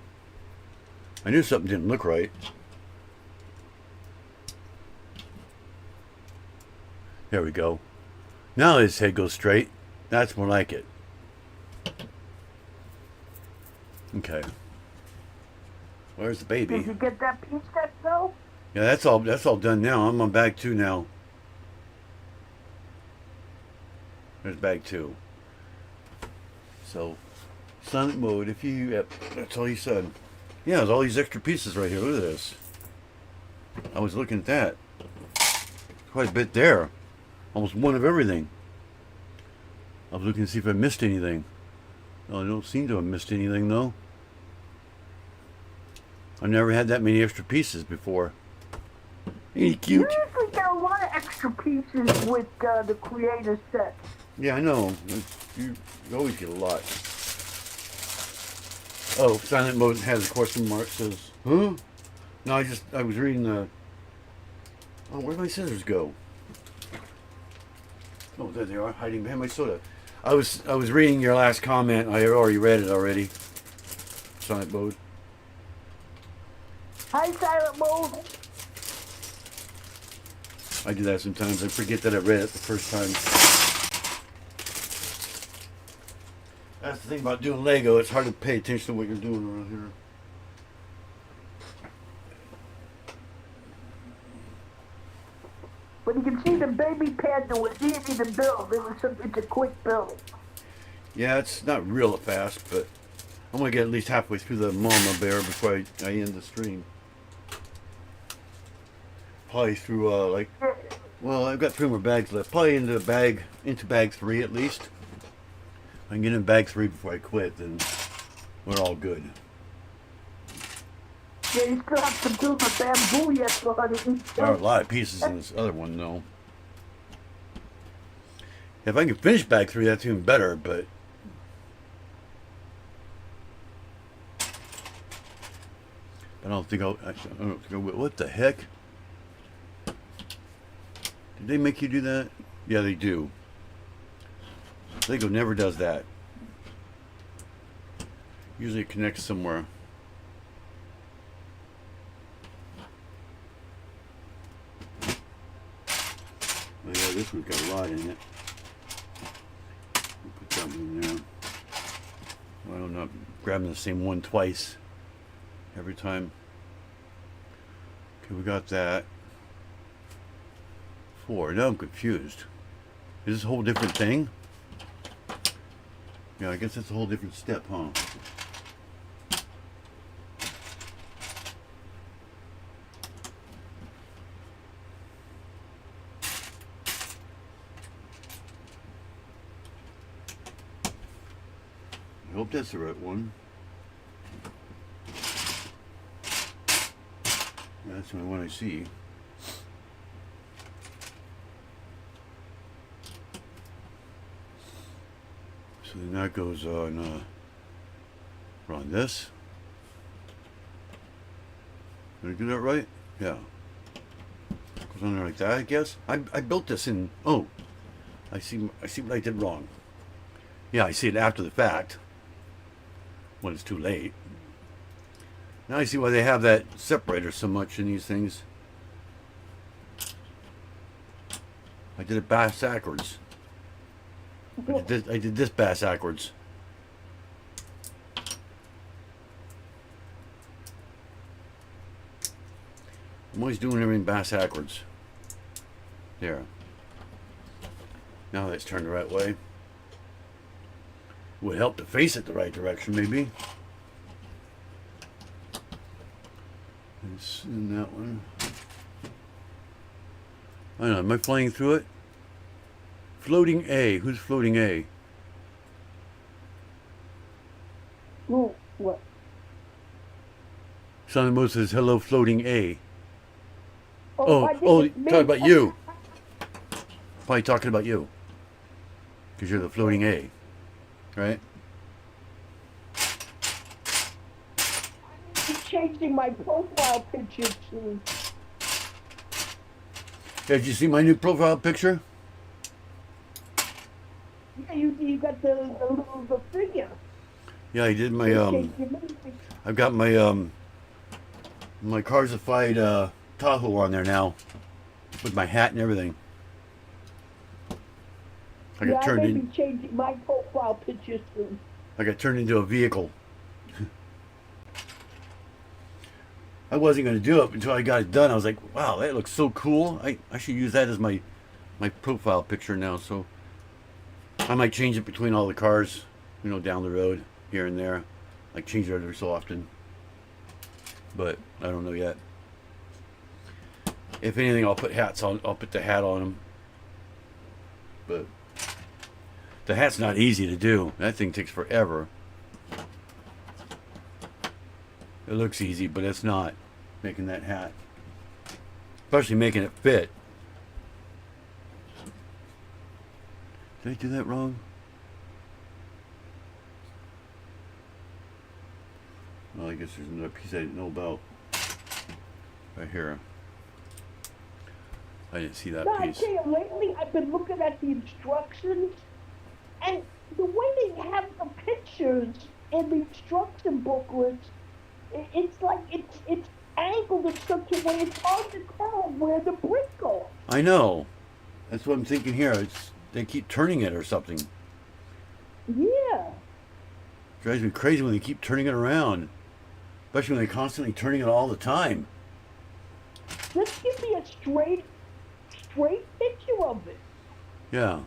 I knew something didn't look right. There we go. Now his head goes straight. That's more like it. Okay. Where's the baby? Did you get that piece that fell? Yeah, that's all done now. I'm on bag 2 now. There's bag 2. So, silent mode. If you, yep, that's all you said. Yeah, there's all these extra pieces right here. Look at this. I was looking at that. Quite a bit there. Almost one of everything. I was looking to see if I missed anything. No, I don't seem to have missed anything though. I've never had that many extra pieces before. Ain't he cute? You usually get a lot of extra pieces with the creator set. Yeah, I know. You always get a lot. Oh, silent mode has a question mark. Says, huh? No, I was reading the. Oh, where'd my scissors go? Oh, there they are, hiding behind my soda. I was reading your last comment. I already read it already. Silent mode. Hi, silent mode. I do that sometimes. I forget that I read it the first time. That's the thing about doing Lego. It's hard to pay attention to what you're doing around here. But you can see the baby panda was easy to build. It's a quick build. Yeah, it's not real fast, but I'm going to get at least halfway through the mama bear before I end the stream. Probably through, well, I've got 3 more bags left. Probably into bag 3 at least. If I can get in bag 3 before I quit, then we're all good. Yeah, you still have to do the bamboo yet, so There are a lot of pieces in this other one, though. If I can finish bag 3, that's even better, but... I don't think I'll... What the heck? Did they make you do that? Yeah, they do. Lego never does that. Usually it connects somewhere. Oh yeah, this one's got a lot in it. We'll put that one in there. Well, I'm not grabbing the same one twice every time. Okay, we got that. 4. Now I'm confused. Is this a whole different thing? Yeah, I guess it's a whole different step, huh? I hope that's the right one. Yeah, that's the only one I see. So then that goes on this. Did I do that right? Yeah. Goes on there like that, I guess. I built this in. Oh, I see what I did wrong. Yeah, I see it after the fact. When it's too late. Now I see why they have that separator so much in these things. I did it backwards. I did this backwards. I'm always doing everything backwards. There. Now that's turned the right way. Would help to face it the right direction, maybe. It's in that one. I don't know, am I flying through it? Floating A. Who's floating A? Ooh, what? Son of Moses says, hello, floating A. Oh, I think Oh, it's me. talking about you. Probably talking about you. Because you're the floating A. Right? I'm changing my profile picture to. Yeah, did you see my new profile picture? Yeah, you got the figure. Yeah, I did my They changed your name. I've got my Carsified Tahoe on there now. With my hat and everything. I got I turned may in be changing my profile picture soon. I got turned into a vehicle. I wasn't gonna do it until I got it done. I was like, wow, that looks so cool. I should use that as my profile picture now, so I might change it between all the cars, down the road, here and there. Like change it every so often. But I don't know yet. If anything, I'll put hats on. I'll put the hat on them. But the hat's not easy to do. That thing takes forever. It looks easy, but it's not, making that hat. Especially making it fit. Did I do that wrong? Well, I guess there's another piece I didn't know about. Right here. I didn't see that No, I piece. tell you, lately I've been looking at the instructions, and the way they have the pictures in the instruction booklets, it's like it's angled in such a way it's hard to tell where the brick goes. I know. That's what I'm thinking here. They keep turning it or something. Yeah. Drives me crazy when they keep turning it around. Especially when they're constantly turning it all the time. Just give me a straight picture of it. Yeah.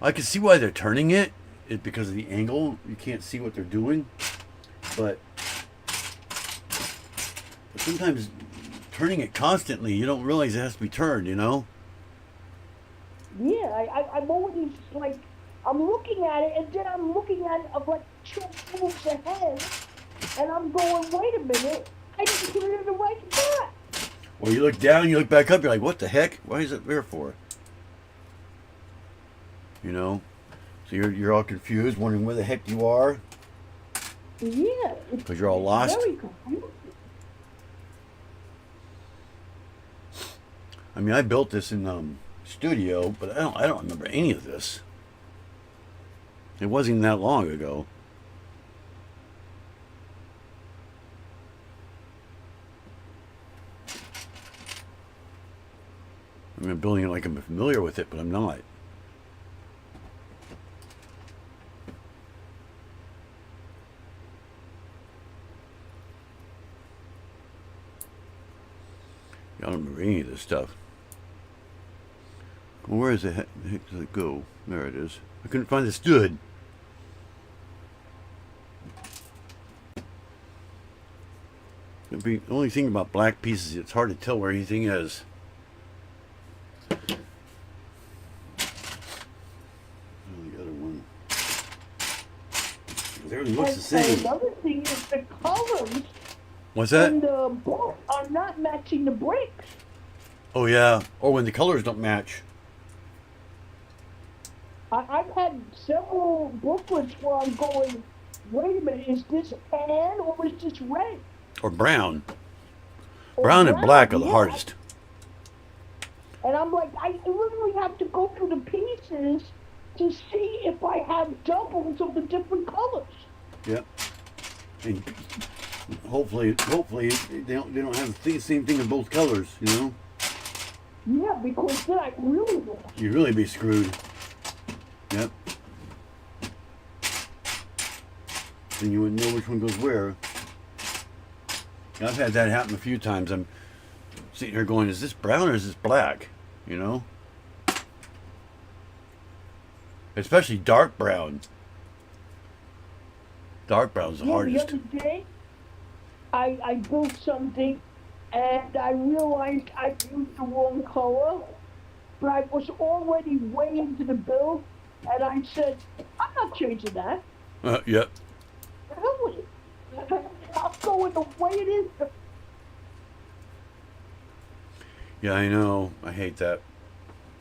I can see why they're turning it. It's because of the angle. You can't see what they're doing. But sometimes turning it constantly, you don't realize it has to be turned, Yeah, I'm always like, I'm looking at it, and then I'm looking at it of like 2 moves ahead, and I'm going, wait a minute, I didn't put it in the right spot. Or you look down, you look back up, you're like, what the heck? Why is it there for? So you're all confused, wondering where the heck you are. Yeah. Because you're all lost. Very confusing. I mean, I built this in studio, but I don't remember any of this. It wasn't even that long ago. I mean, I'm building it like I'm familiar with it, but I'm not. I don't remember any of this stuff. Well, where is the heck does it go? There it is. I couldn't find the stud. The only thing about black pieces, it's hard to tell where anything is. Oh, the other one. Everything looks the same. And another thing is the colors What's that? in the book are not matching the bricks. Oh yeah. Or when the colors don't match. I've had several booklets where I'm going, wait a minute, is this tan or is this red? Or brown. Or Brown and black are the yeah. hardest. And I'm like, I literally have to go through the pieces to see if I have doubles of the different colors. Yep. And hopefully they don't have the same thing in both colors, Yeah, because then I really lost. You'd really be screwed. Yep. Then you wouldn't know which one goes where. I've had that happen a few times. I'm sitting here going, is this brown or is this black? Especially dark brown. Dark brown's the hardest. The other day, I built something and I realized I used the wrong color, but I was already way into the build, and I said, I'm not changing that. Yep. The hell with it. I'll go going the way it is. Yeah, I know. I hate that.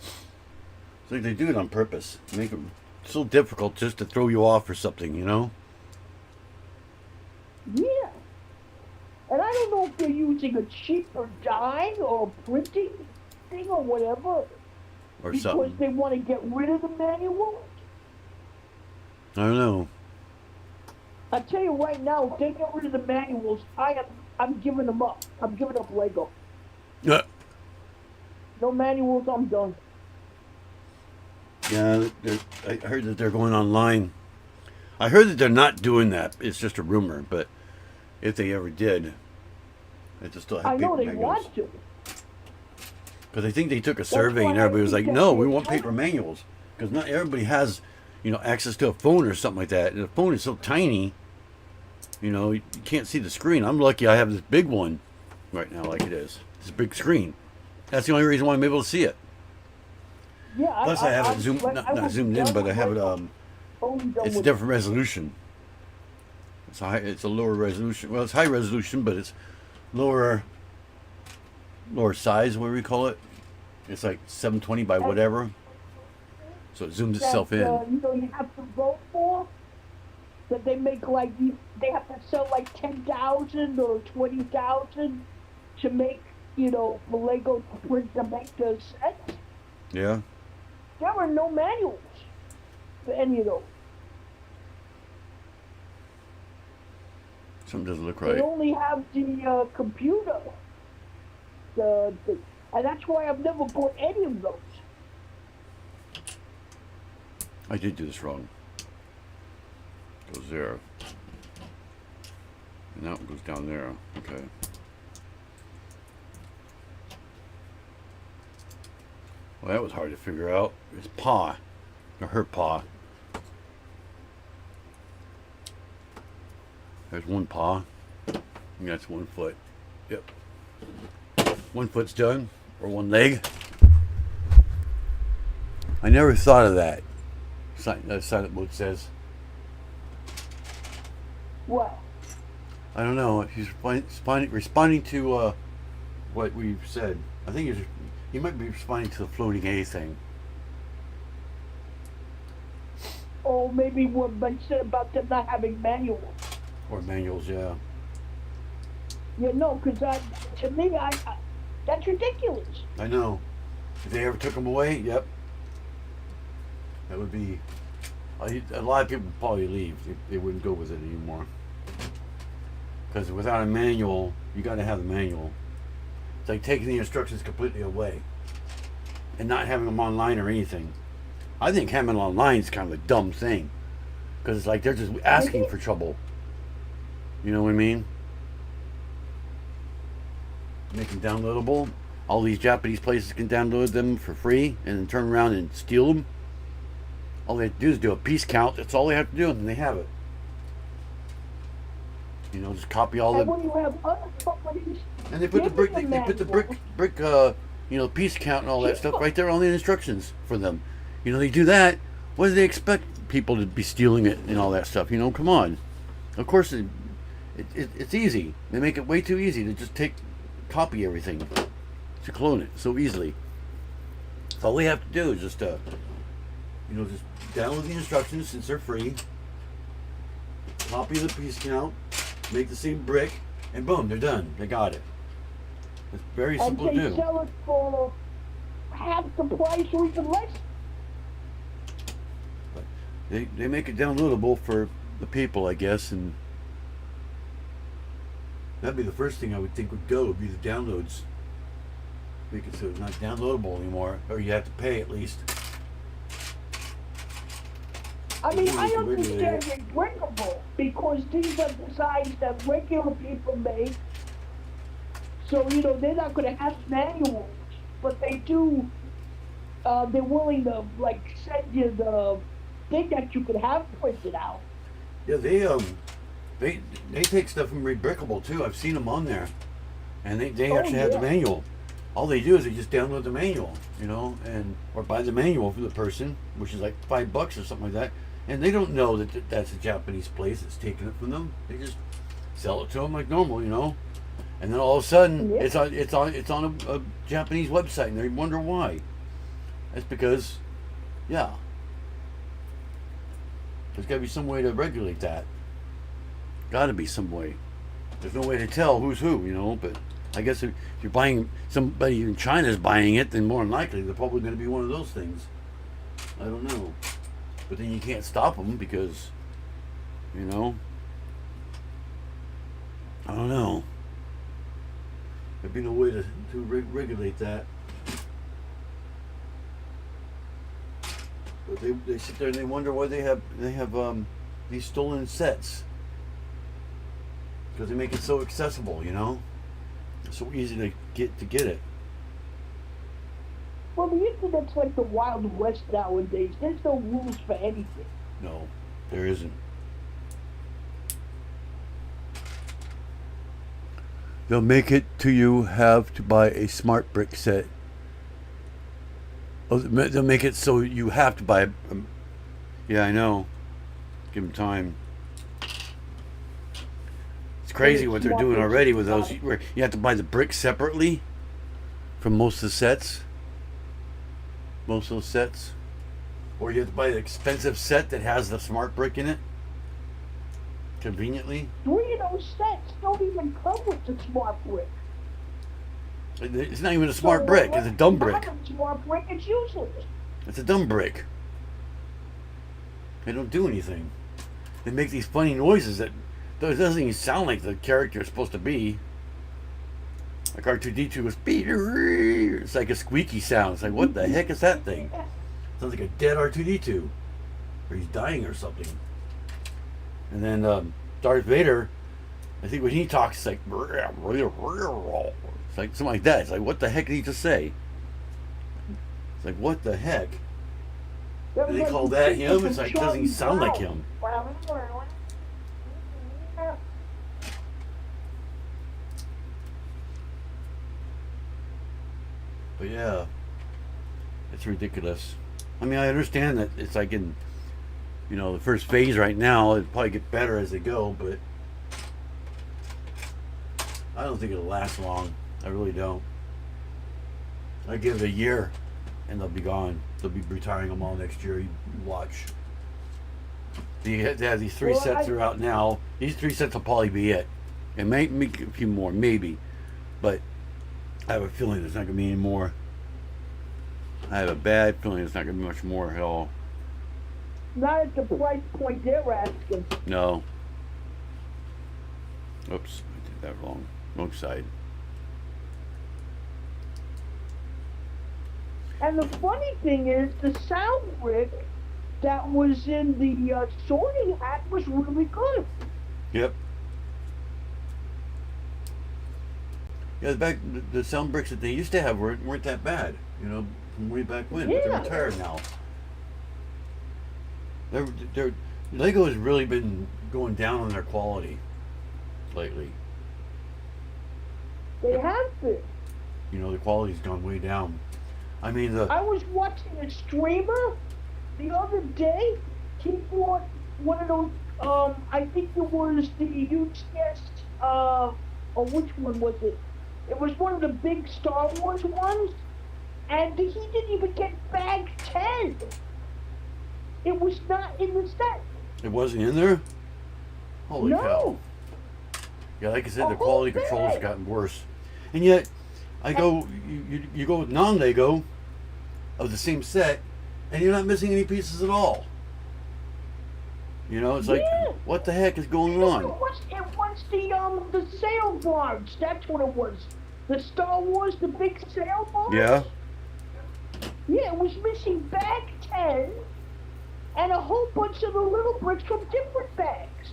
It's like they do it on purpose. Make it so difficult just to throw you off or something, you know? Yeah. And I don't know if they're using a cheaper dye or a printing thing or whatever. Or because something. they want to get rid of the manuals. I don't know. I tell you right now, if they get rid of the manuals, I'm giving them up. I'm giving up Lego. Yeah. No manuals, I'm done. Yeah, I heard that they're going online. I heard that they're not doing that. It's just a rumor, but if they ever did, they just still have I know paper they manuals. want to. Because I think they took a survey why and I everybody was think like, that no, they're we want trying- paper manuals. Because not everybody has, access to a phone or something like that. And the phone is so tiny, you can't see the screen. I'm lucky I have this big one right now like it is. This big screen. That's the only reason why I'm able to see it. Yeah, Plus I have it zoomed, not zoomed in, but I have it, it's a different resolution. It's a lower resolution. Well, it's high resolution, but it's lower size, what do we call it? It's like 720 by whatever. So it zooms itself in. You have to vote for. That they make they have to sell like 10,000 or 20,000 to make, for Lego to print to make the sets. Yeah. There are no manuals for any of those. Something doesn't look They right. only have the computer. And that's why I've never bought any of those. I did do this wrong. Goes there. And that one goes down there. Okay. Well, that was hard to figure out. It's paw. Or her paw. There's one paw. And that's 1 foot. Yep. 1 foot's done. Or one leg. I never thought of that. That silent mode says. What? I don't know. He's responding to what we've said. I think he might be responding to the floating A thing. Or maybe what they said about them not having manuals. Or manuals, yeah. Yeah, no, because to me, that's ridiculous. I know. If they ever took them away, yep. That would be... A lot of people would probably leave. They wouldn't go with it anymore. Because without a manual, you got to have the manual. It's like taking the instructions completely away. And not having them online or anything. I think having them online is kind of a dumb thing. Because it's like they're just asking for trouble. You know what I mean? Make them downloadable. All these Japanese places can download them for free and then turn around and steal them. All they have to do is do a piece count. That's all they have to do, and they have it. Just copy all And the. when you have other companies, And they put the brick. They put the brick. Piece count and all that stuff right there on the instructions for them. They do that. What do they expect people to be stealing it and all that stuff? Come on. Of course, it's easy. They make it way too easy to just copy everything, to clone it so easily. So all we have to do is just just download the instructions since they're free. Copy the piece count, make the same brick, and boom, they're done. They got it. It's very simple to and they do. sell it for half the price or even less. But they make it downloadable for the people, I guess, and that'd be the first thing I would think would go, would be the downloads. Make it so it's not downloadable anymore, or you have to pay at least. I mean, I Regulate understand it. they're breakable because these are designs that regular people make. So, they're not going to have manuals, but they do, they're willing to, send you the thing that you could have printed out. Yeah, they take stuff from Rebrickable too. I've seen them on there, and they actually have the yeah. manual. All they do is they just download the manual, or buy the manual for the person, which is like $5 or something like that. And they don't know that that's a Japanese place that's taking it from them. They just sell it to them like normal, you know. And then all of a sudden, Yeah. it's on a Japanese website, and they wonder why. That's because, yeah, there's got to be some way to regulate that. Got to be some way. There's no way to tell who's who, you know. But I guess if you're buying, somebody in China's buying it, then more than likely they're probably going to be one of those things. I don't know. But then you can't stop them because, you know, I don't know. There'd be no way to regulate that. But they sit there and they wonder why they have these stolen sets, because they make it so accessible, you know. It's so easy to get it. Well, the internet's like the Wild West nowadays. There's no rules for anything. No, there isn't. They'll make it to you have to buy a smart brick set. Oh, they'll make it so you have to buy. Yeah, I know. Give them time. It's crazy what they're doing already with those. Where you have to buy the bricks separately from most of the sets. Most of those sets, or you have to buy the expensive set that has the smart brick in it. Conveniently. 3 of those sets don't even come with the smart brick. It's not even a smart brick. It's a dumb brick. Not a smart brick. It's useless. It's a dumb brick. They don't do anything. They make these funny noises that doesn't even sound like the character is supposed to be. Like R2-D2 was, it's like a squeaky sound. It's like, what the heck is that thing? Sounds like a dead R2-D2, or he's dying or something. And then Darth Vader, I think when he talks, it's like, it's like something like that. It's like, what the heck did he just say? It's like, what the heck? Do they call that him? It's like, doesn't he sound like him? But yeah, it's ridiculous. I mean, I understand that it's like in, you know, the first phase right now. It'll probably get better as they go, but I don't think it'll last long. I really don't. I give it a year, and they'll be gone. They'll be retiring them all next year. You watch. They have these 3 sets that are out now. These 3 sets will probably be it. It may make a few more, maybe, but I have a feeling there's not going to be any more. I have a bad feeling there's not going to be much more at all. Not at the price point they're asking. No. Oops, I did that wrong. Wrong side. And the funny thing is, the sound brick that was in the sorting hat was really good. Yep. Yeah, the sound bricks that they used to have weren't that bad, you know, from way back when. But they're retired now. Lego has really been going down on their quality lately. They have been. You know, the quality's gone way down. I mean, I was watching a streamer the other day. He bought one of those, I think it was the UCS, or which one was it? It was one of the big Star Wars ones, and he didn't even get bag 10. It was not in the set. It wasn't in there? Holy No. cow. Yeah, like I said, the quality control has gotten worse. And yet, I go, you go with non-Lego of the same set, and you're not missing any pieces at all. You know, it's like, what the heck is going on? It was the sail barge. That's what it was. The Star Wars, the big sail barge. Yeah. Yeah, it was missing bag 10 and a whole bunch of the little bricks from different bags.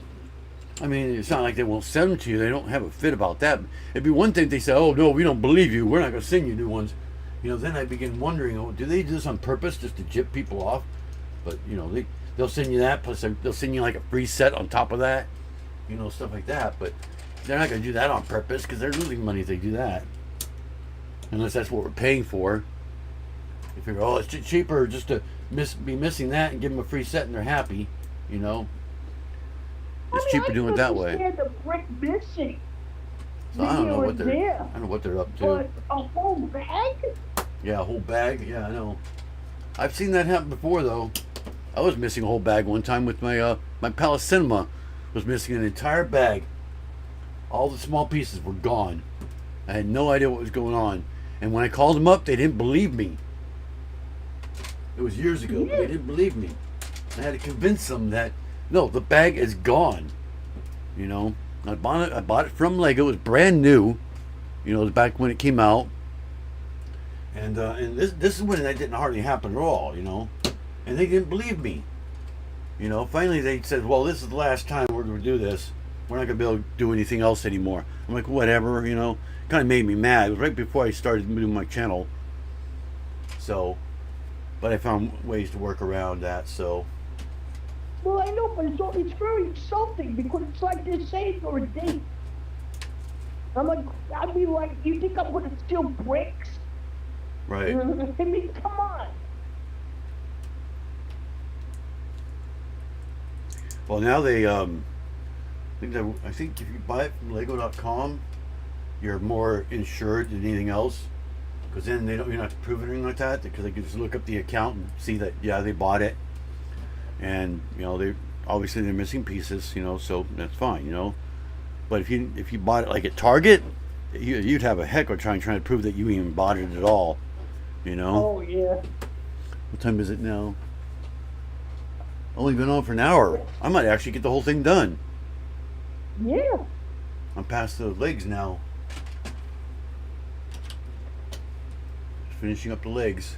I mean, it's not like they won't send them to you. They don't have a fit about that. It'd be one thing if they say, oh, no, we don't believe you. We're not going to send you new ones. You know, then I begin wondering, oh, do they do this on purpose just to jip people off? But, you know, they'll send you that, plus they'll send you like a free set on top of that. You know, stuff like that. But they're not going to do that on purpose because they're losing money if they do that. Unless that's what we're paying for. You figure, oh, it's cheaper just to be missing that and give them a free set and they're happy, you know. It's I mean, cheaper doing it that way. I understand the brick missing. So I don't know what they're. There, I don't know what they're up to. but a whole bag? Yeah, a whole bag. Yeah, I know. I've seen that happen before though. I was missing a whole bag one time with my Palace Cinema. Was missing an entire bag. All the small pieces were gone. I had no idea what was going on. And when I called them up, they didn't believe me. It was years ago, but they didn't believe me. I had to convince them that no, the bag is gone. You know, I bought it from Lego. It was brand new. You know, it was back when it came out. And this is when that didn't hardly happen at all. You know, and they didn't believe me. You know, finally they said, "Well, this is the last time we're going to do this. We're not going to be able to do anything else anymore." I'm like, "Whatever." You know, kind of made me mad. It was right before I started doing my channel. So, but I found ways to work around that. So. Well, I know, but it's very insulting because it's like they're saying you're a date. I'm like, I mean, like, you think I'm going to steal bricks? Right. I mean, come on. Well, now they I think if you buy it from Lego.com, you're more insured than anything else, because then they don't, you don't have to prove anything like that, because they can just look up the account and see that yeah, they bought it, and you know they obviously they're missing pieces, you know, so that's fine, you know. But if you bought it like at Target, you'd have a heck of a time trying to prove that you even bought it at all, you know. Oh yeah. What time is it now? Only been on for an hour. I might actually get the whole thing done. Yeah. I'm past the legs now. Finishing up the legs.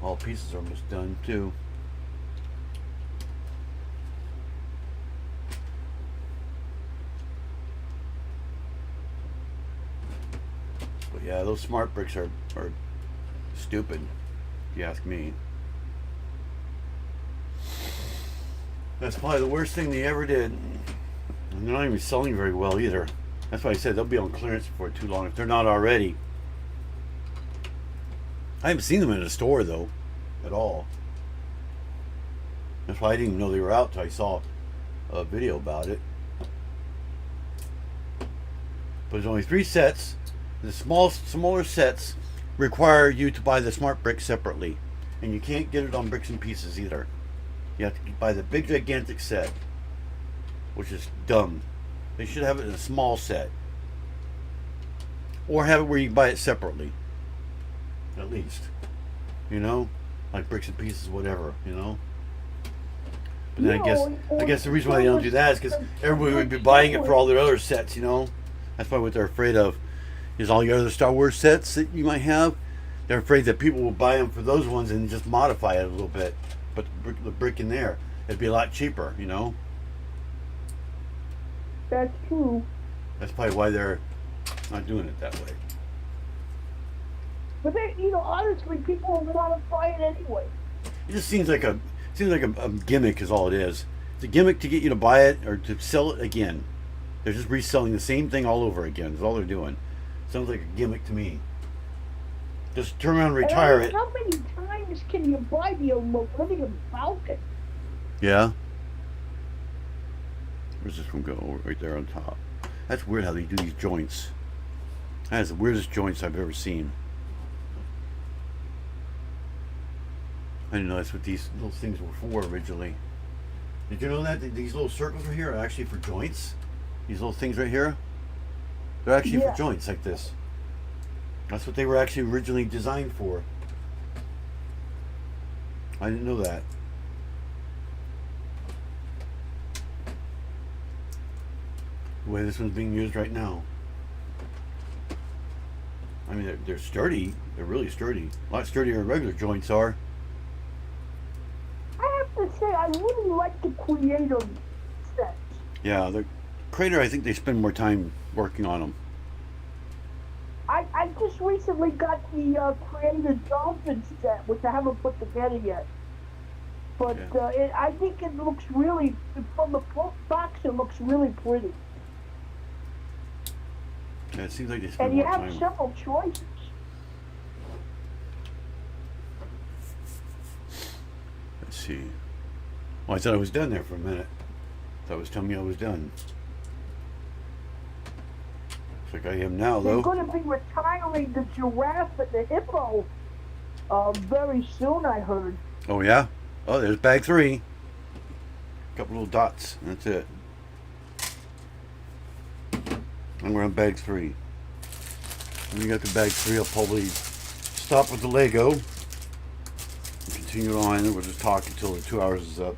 All pieces are almost done too. But yeah, those smart bricks are stupid, if you ask me. That's probably the worst thing they ever did. And they're not even selling very well either. That's why I said they'll be on clearance before too long if they're not already. I haven't seen them in a store though, at all. That's why I didn't even know they were out until I saw a video about it. But there's only 3 sets. The smaller sets require you to buy the smart brick separately, and you can't get it on bricks and pieces either. You have to buy the big gigantic set, which is dumb. They should have it in a small set, or have it where you buy it separately. At least, you know, like bricks and pieces, whatever, you know. But then I guess the reason why they don't do that is because everybody would be buying it for all their other sets, you know. That's probably what they're afraid of. Is all your other Star Wars sets that you might have. They're afraid that people will buy them for those ones and just modify it a little bit. But the brick in there, it'd be a lot cheaper, you know. That's true. That's probably why they're not doing it that way. But they, you know, honestly, people will want to buy it anyway. It just seems like a gimmick is all it is. It's a gimmick to get you to buy it or to sell it again. They're just reselling the same thing all over again. That's all they're doing. Sounds like a gimmick to me. Just turn around and retire it. How many times can you buy the Millennium Falcon? Yeah. Where's this one go? Oh, right there on top. That's weird how they do these joints. That is the weirdest joints I've ever seen. I didn't know that's what these little things were for originally. Did you know that these little circles right here are actually for joints? These little things right here? They're actually for joints like this. That's what they were actually originally designed for. I didn't know that. The way this one's being used right now. I mean, they're sturdy. They're really sturdy. A lot sturdier than regular joints are. I have to say, I really like the Creator sets. Yeah, the Creator, I think they spend more time working on them. I just recently got the Creator Dolphin set, which I haven't put together yet. But I think it looks really, from the box, it looks really pretty. Yeah, it seems like they spend and you more time. have several choices. Let's see. Well, I thought I was done there for a minute. That was telling me I was done. Looks like I am now, They're though. going to be retiring the giraffe and the hippo very soon, I heard. Oh, yeah? Oh, there's bag 3. Couple little dots. That's it. I'm going to bag 3. When we got to bag 3, I'll probably stop with the Lego. Continue on, and we'll just talk until the 2 hours is up.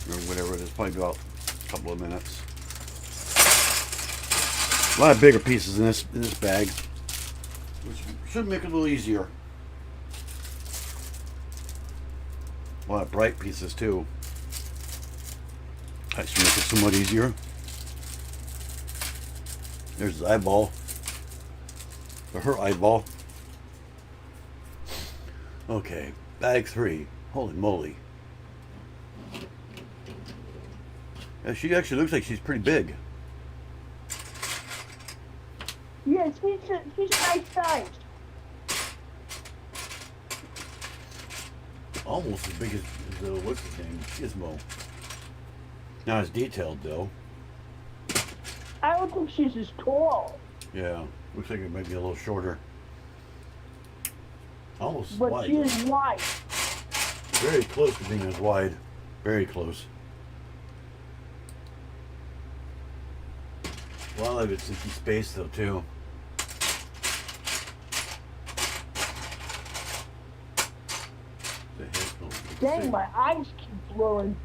Or whatever it is. Probably about a couple of minutes. A lot of bigger pieces in this bag, which should make it a little easier. A lot of bright pieces too. That should make it somewhat easier. There's his eyeball. Or her eyeball. Okay, bag 3. Holy moly. Yeah, she actually looks like she's pretty big. Yeah, she's a nice size. Almost as big as what's his name? Gizmo. Not as detailed though. I don't think she's as tall. Yeah, looks like it might be a little shorter. Almost But wide. she is wide. Very close to being as wide. Very close. A lot of it's empty space though too. Dang, my eyes keep blurring.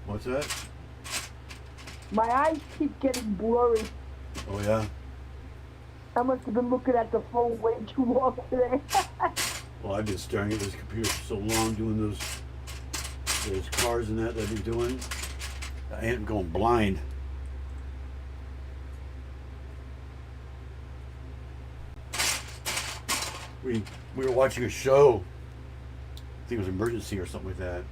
What's that? My eyes keep getting blurry. Oh yeah? I must have been looking at the phone way too long today. Well, I've been staring at this computer for so long doing those cars and that I've been doing. I am going blind. We were watching a show. I think it was Emergency or something like that.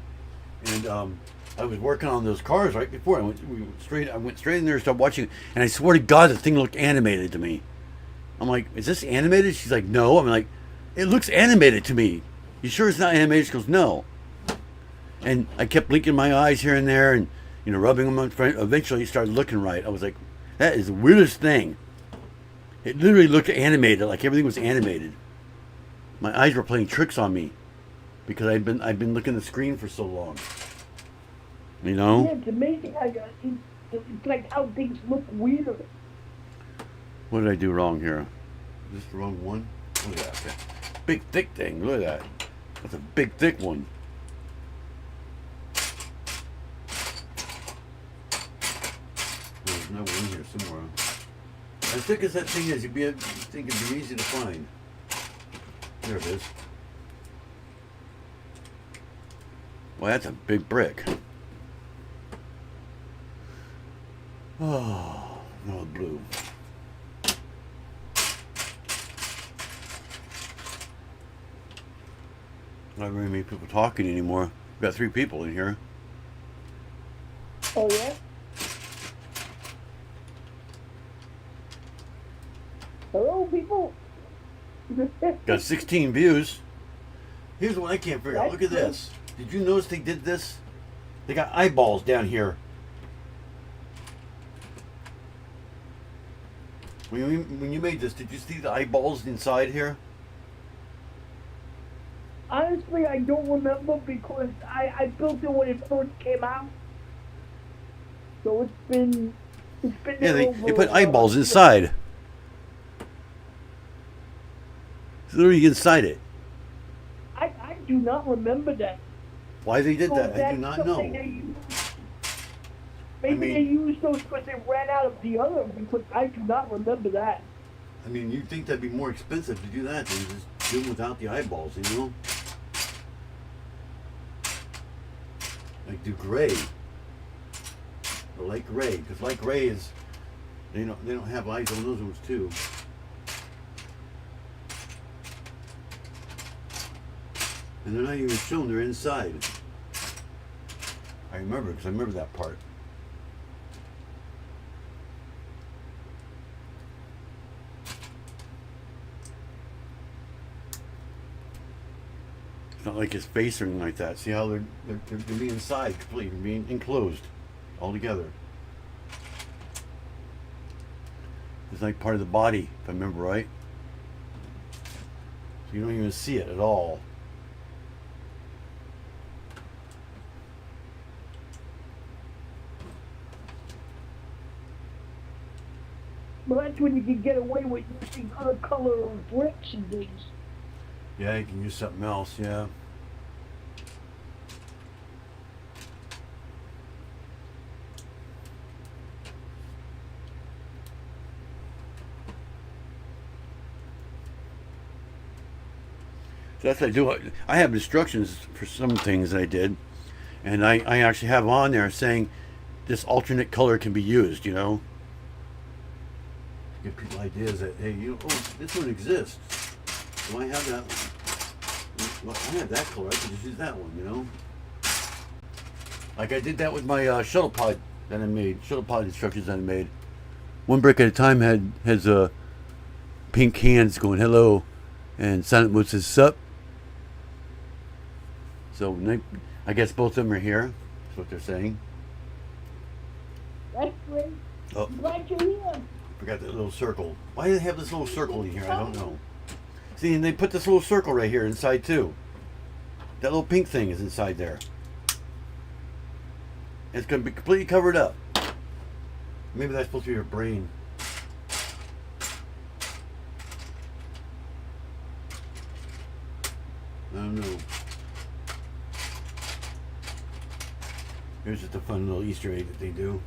And I was working on those cars right before I went straight in there and started watching it, and I swear to God the thing looked animated to me. I'm like, is this animated? She's like, no. I'm like, it looks animated to me. You sure it's not animated? She goes, no. And I kept blinking my eyes here and there and, rubbing them on front. Eventually it started looking right. I was like, that is the weirdest thing. It literally looked animated, like everything was animated. My eyes were playing tricks on me because I'd been looking at the screen for so long. Yeah, it's amazing how it's like how things look weird. What did I do wrong here? Is this the wrong one? Look at that. Big thick thing. Look at that. That's a big thick one. There's another one in here somewhere. As thick as that thing is, you'd think it'd be easy to find. There it is. Well, that's a big brick. Oh, no blue. Not very many people talking anymore. We've got 3 people in here. Oh yeah? Hello, people. Got 16 views. Here's what I can't figure out. That's Look at this. Did you notice they did this? They got eyeballs down here. When you made this, did you see the eyeballs inside here? Honestly, I don't remember because I built it when it first came out. So it's been Yeah, they over, put eyeballs inside. It's literally inside it. I do not remember that. Why they did So that, I do that's not something know. they used. Maybe they used those because they ran out of the other, because I do not remember that. I mean, you'd think that'd be more expensive to do that than just do them without the eyeballs, Like do gray. Or light gray, because light gray is, they don't have eyes on those ones too. And they're not even shown, they're inside. I remember, because I remember that part. It's not like his face or anything like that. See how they're being inside completely, they're being enclosed all together. It's like part of the body, if I remember right. So you don't even see it at all. Well, that's when you can get away with using other color of bricks and things. Yeah, you can use something else, yeah. So that's what I do. I have instructions for some things that I did, and I actually have on there saying this alternate color can be used, you know? Give people ideas that, hey, oh, this one exists. Well, I have that one. Well, I have that color. I can just use that one, you know? Like I did that with my shuttle pod that I made. Shuttle pod instructions that I made. One brick at a time has pink hands going hello, and silent mode says sup. So I guess both of them are here. That's what they're saying. That's great. Oh, I'm glad you're here. forgot that little circle. Why do they have this little circle in here? I don't know. See, and they put this little circle right here inside too. That little pink thing is inside there. It's going to be completely covered up. Maybe that's supposed to be your brain. I don't know. Here's just a fun little Easter egg that they do.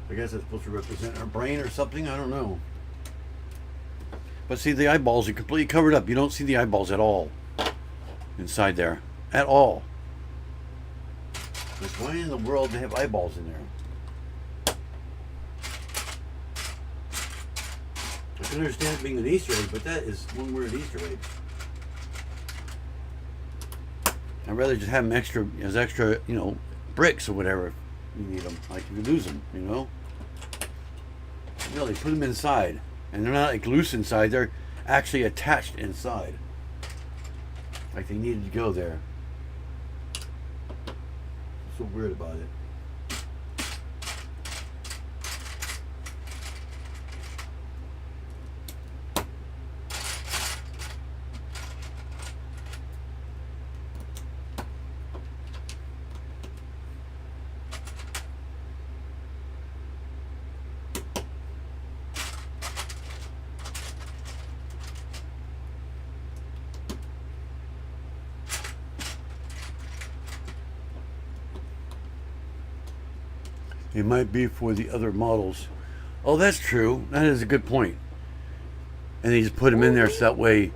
I guess it's supposed to represent our brain or something. I don't know. But see, the eyeballs are completely covered up. You don't see the eyeballs at all inside there. At all. Like, why in the world do they have eyeballs in there? I can understand it being an Easter egg, but that is one word Easter egg. I'd rather just have them extra, as extra, you know, bricks or whatever if you need them. Like, you lose them, you know? No, they put them inside. And they're not like loose inside, they're actually attached inside. Like they needed to go there. So weird about it. It might be for the other models. Oh, that's true. That is a good point. And they just put them in there so that way.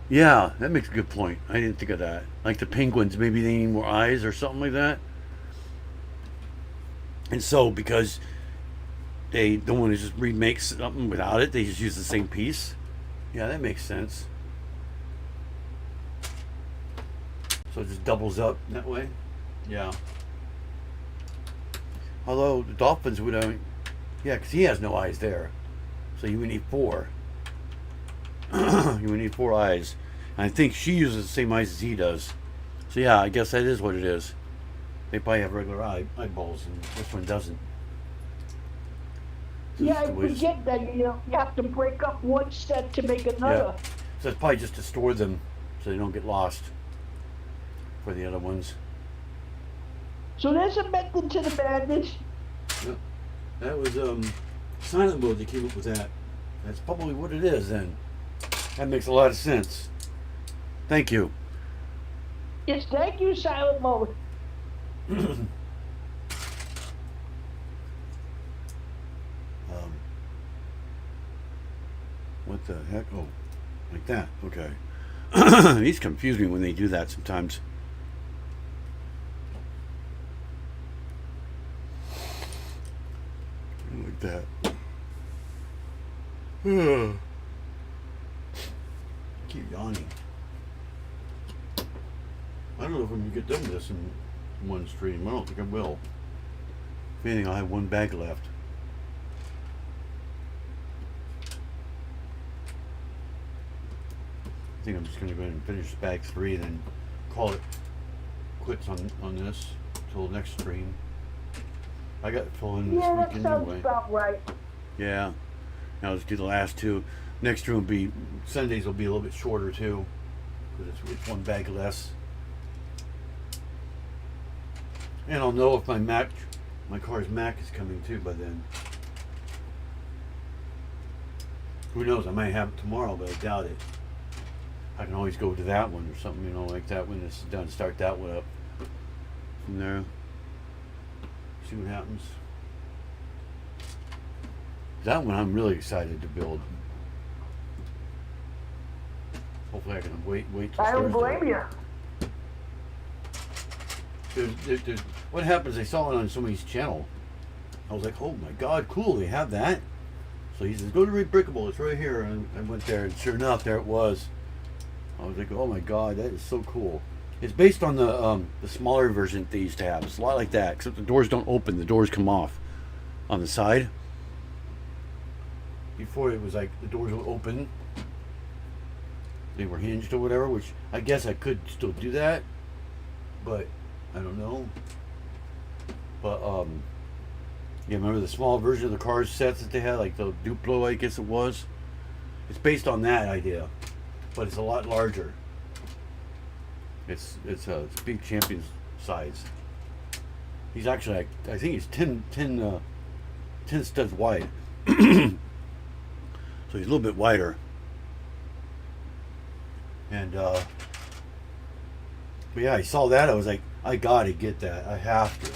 Yeah, that makes a good point. I didn't think of that. Like the penguins, maybe they need more eyes or something like that. And so, because they don't want to just remake something without it, they just use the same piece. Yeah, that makes sense. So it just doubles up that way. Yeah. Although the dolphins would only, yeah, because he has no eyes there, so you would need 4. You would need 4 eyes, and I think she uses the same eyes as he does. So yeah, I guess that is what it is. They probably have regular eyeballs, and this one doesn't. So Yeah, I forget that you have to break up one set to make another. Yeah. So it's probably just to store them so they don't get lost for the other ones. So there's a method to the madness. Yep. That was silent mode that came up with that. That's probably what it is then. That makes a lot of sense. Thank you. Yes, thank you, silent mode. What the heck? Oh, like that. Okay. These confuse me when they do that sometimes. Like that. I keep yawning. I don't know if I'm gonna get done with this in one stream. I don't think I will. If anything, I'll have one bag left. I think I'm just going to go ahead and finish bag 3 and then call it quits on this till next stream. I got full in this Yeah, that weekend sounds anyway. about right. Yeah. Now let's do the last 2. Next stream will be, Sundays will be a little bit shorter too, because it's one bag less. And I'll know if my car's Mac is coming too by then. Who knows? I might have it tomorrow, but I doubt it. I can always go to that one or something, you know, like that when this is done. Start that one up from there. See what happens. That one I'm really excited to build. Hopefully I can wait till I don't Thursday. blame you. There's, what happens? I saw it on somebody's channel. I was like, oh my god, cool, they have that. So he says, go to Rebrickable, it's right here. And I went there, and sure enough, there it was. I was like, oh my god, that is so cool. It's based on the smaller version that they used to have. It's a lot like that, except the doors don't open, the doors come off on the side. Before it was like the doors would open. They were hinged or whatever, which I guess I could still do that. But I don't know. But yeah, remember the small version of the car sets that they had, like the Duplo, I guess it was. It's based on that idea, but it's a lot larger. It's big champion size. He's actually like, I think he's 10 studs wide. So he's a little bit wider. And but yeah, I saw that. I was like, I gotta get that. I have to.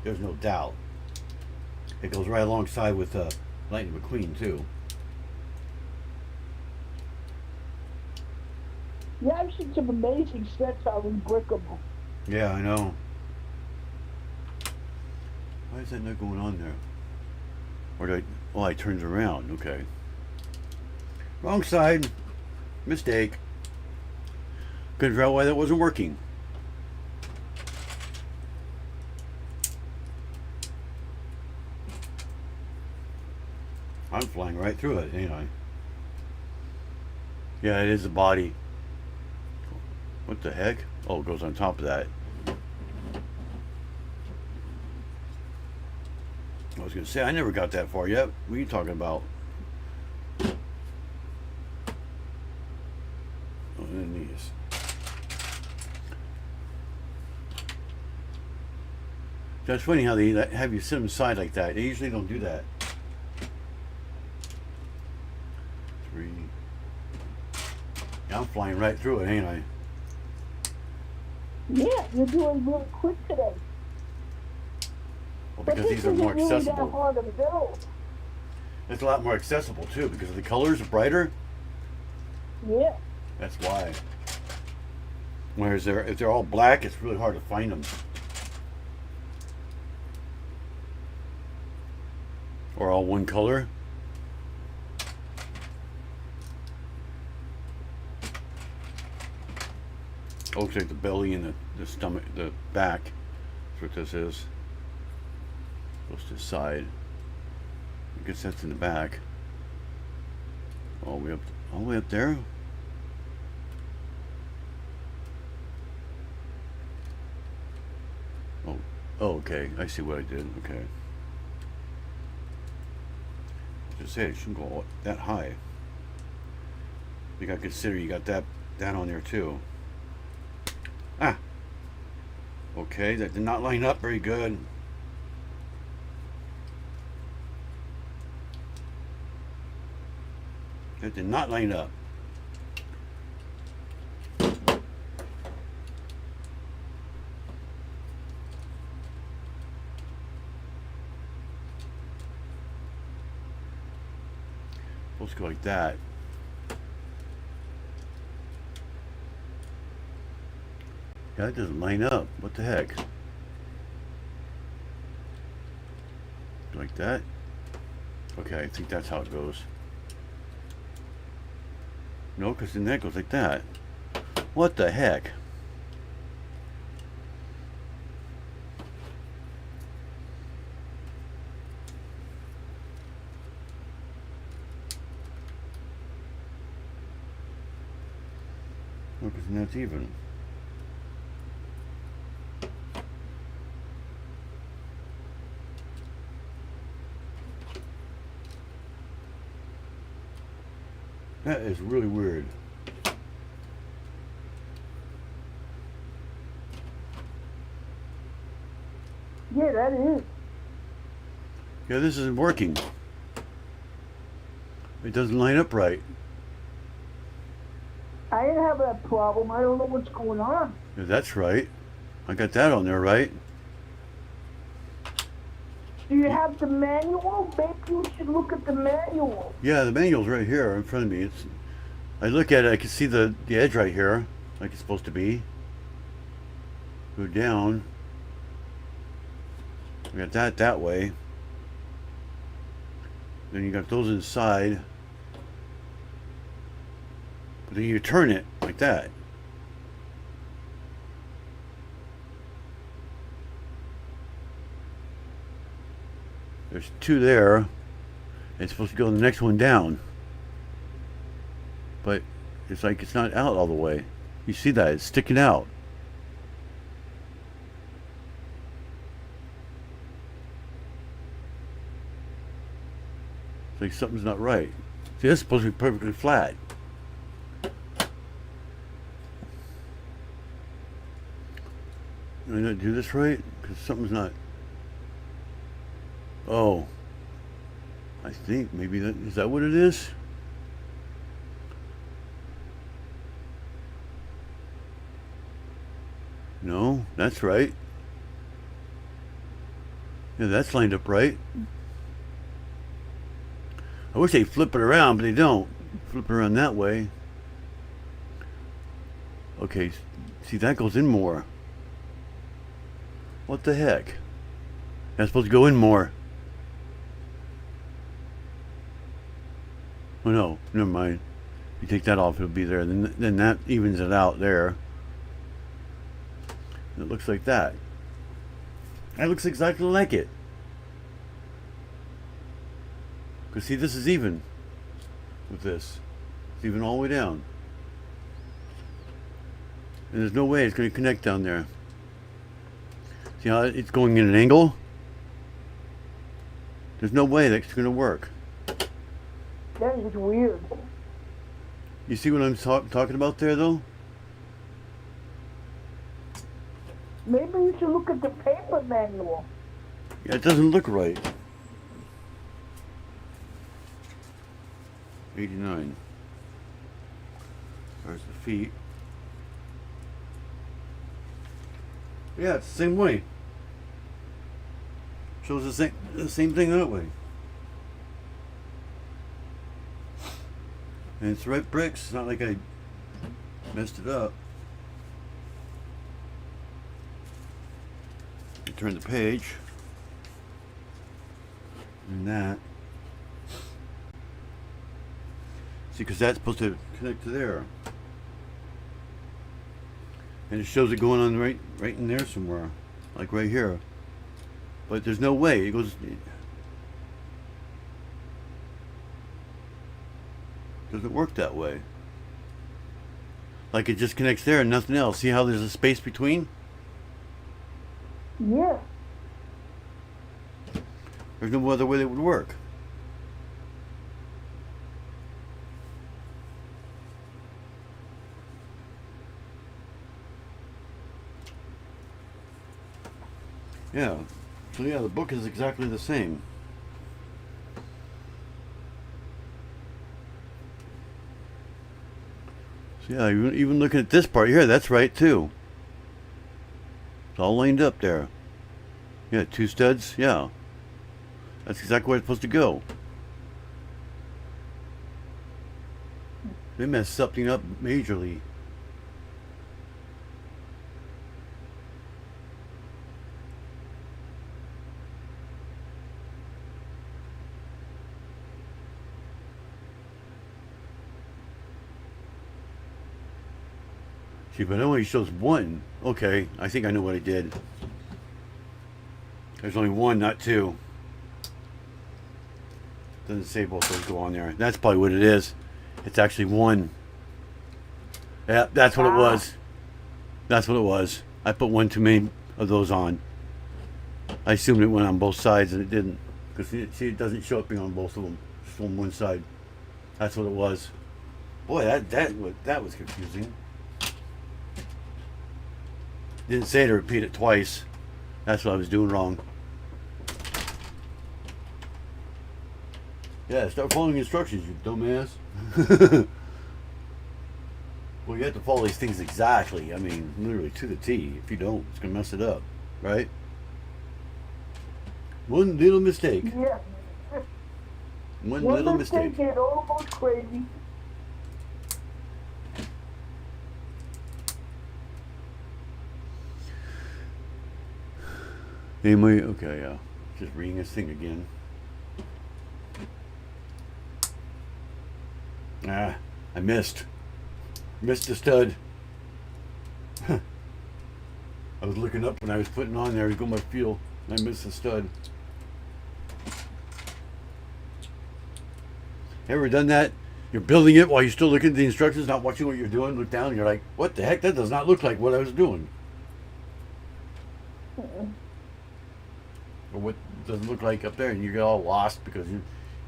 There's no doubt. It goes right alongside with Lightning McQueen too. Yeah, I've seen some amazing sets out in Brickable. Yeah, I know. Why is that not going on there? Or did I? Oh, I turned it around. Okay. Wrong side. Mistake. Couldn't figure out why that wasn't working. I'm flying right through it, ain't I? Yeah, it is the body. What the heck? Oh, it goes on top of that. I was gonna say, I never got that far yet. What are you talking about? Oh, and these. That's funny how they have you sit inside like that. They usually don't do that. 3. Yeah, I'm flying right through it, ain't I? Yeah, you're doing really quick today. Well, But because this these are isn't more really that accessible. hard to build. It's a lot more accessible too because the colors are brighter. Yeah. That's why. Whereas if they're all black, it's really hard to find them. Or all one color. Oh, looks like the belly and the stomach, the back. That's what this is. Goes to the side. I guess that's in the back. All the way up there. Oh, okay. I see what I did. Okay. Just say it shouldn't go that high. You got to consider you got that on there too. Ah. Okay, that did not line up very good. That did not line up. Supposed to go like that. Yeah, that doesn't line up. What the heck? Like that? Okay, I think that's how it goes. No, because then that goes like that. What the heck? Look, and that's even. That is really weird. Yeah, that is. Yeah, this isn't working. It doesn't line up right. I didn't have that problem. I don't know what's going on. Yeah, that's right. I got that on there, right? Do you have the manual? Maybe you should look at the manual. Yeah, the manual's right here in front of me. I look at it, I can see the edge right here, like it's supposed to be. Go down. I got that way. Then you got those inside. But then you turn it like that. There's two there. It's supposed to go the next one down. But it's like it's not out all the way. You see that? It's sticking out. It's like something's not right. See, that's supposed to be perfectly flat. Did I not do this right? Because something's not. Oh. I think maybe that is that what it is? No, that's right. Yeah, that's lined up right. I wish they'd flip it around, but they don't. Flip it around that way. Okay, see, that goes in more. What the heck? That's supposed to go in more. Oh no, never mind. You take that off, it'll be there. Then that evens it out there. It looks like that. That looks exactly like it. Because see, this is even with this. It's even all the way down. And there's no way it's going to connect down there. See how it's going in an angle? There's no way that's going to work. That is weird. You see what I'm talking about there, though? Maybe you should look at the paper manual. Yeah, it doesn't look right. 89. There's the feet. Yeah, it's the same way. Shows the same thing that way. And it's the right bricks. It's not like I messed it up. Turn the page. And that. See, because that's supposed to connect to there. And it shows it going on right in there somewhere. Like right here. But there's no way. It goes... doesn't work that way. Like it just connects there and nothing else. See how there's a space between? Yeah. There's no other way that would work. Yeah. So yeah, the book is exactly the same. So yeah, even looking at this part here, that's right too. It's all lined up there. Yeah, two studs, yeah. That's exactly where it's supposed to go. They messed something up majorly. See, but it only shows one. Okay, I think I know what I did. There's only one, not two. Doesn't say both those go on there. That's probably what it is. It's actually one. Yeah, that's what it Ah. was. That's what it was. I put one too many of those on. I assumed it went on both sides, and it didn't. Because see, it doesn't show up being on both of them. Just on one side. That's what it was. Boy, that was confusing. Didn't say to repeat it twice. That's what I was doing wrong. Yeah, start following instructions, you dumbass. Well, you have to follow these things exactly. I mean, literally to the T. If you don't, it's gonna mess it up, right? One little mistake. Yeah. One One little mistake mistake. and almost crazy. Anyway, okay, yeah. Just reading this thing again. Ah, I missed. Missed the stud. I was looking up when I was putting on there to go my fuel. And I missed the stud. Ever done that? You're building it while you're still looking at the instructions, not watching what you're doing. Look down and you're like, what the heck? That does not look like what I was doing. Or what doesn't look like up there, and you get all lost because you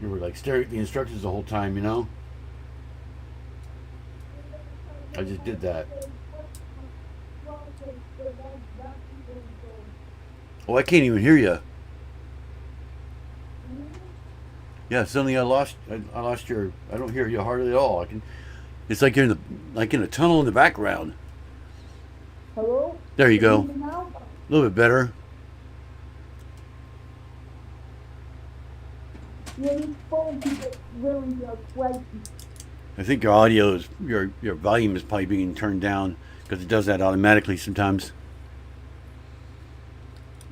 were like staring at the instructions the whole time, you know? I just did that. Oh, I can't even hear you. Yeah, suddenly I lost your. I don't hear you hardly at all. It's like you're in a tunnel in the background. Hello? There you go. Even now? A little bit better. Yeah, these phone people really crazy. I think your audio is your volume is probably being turned down because it does that automatically sometimes.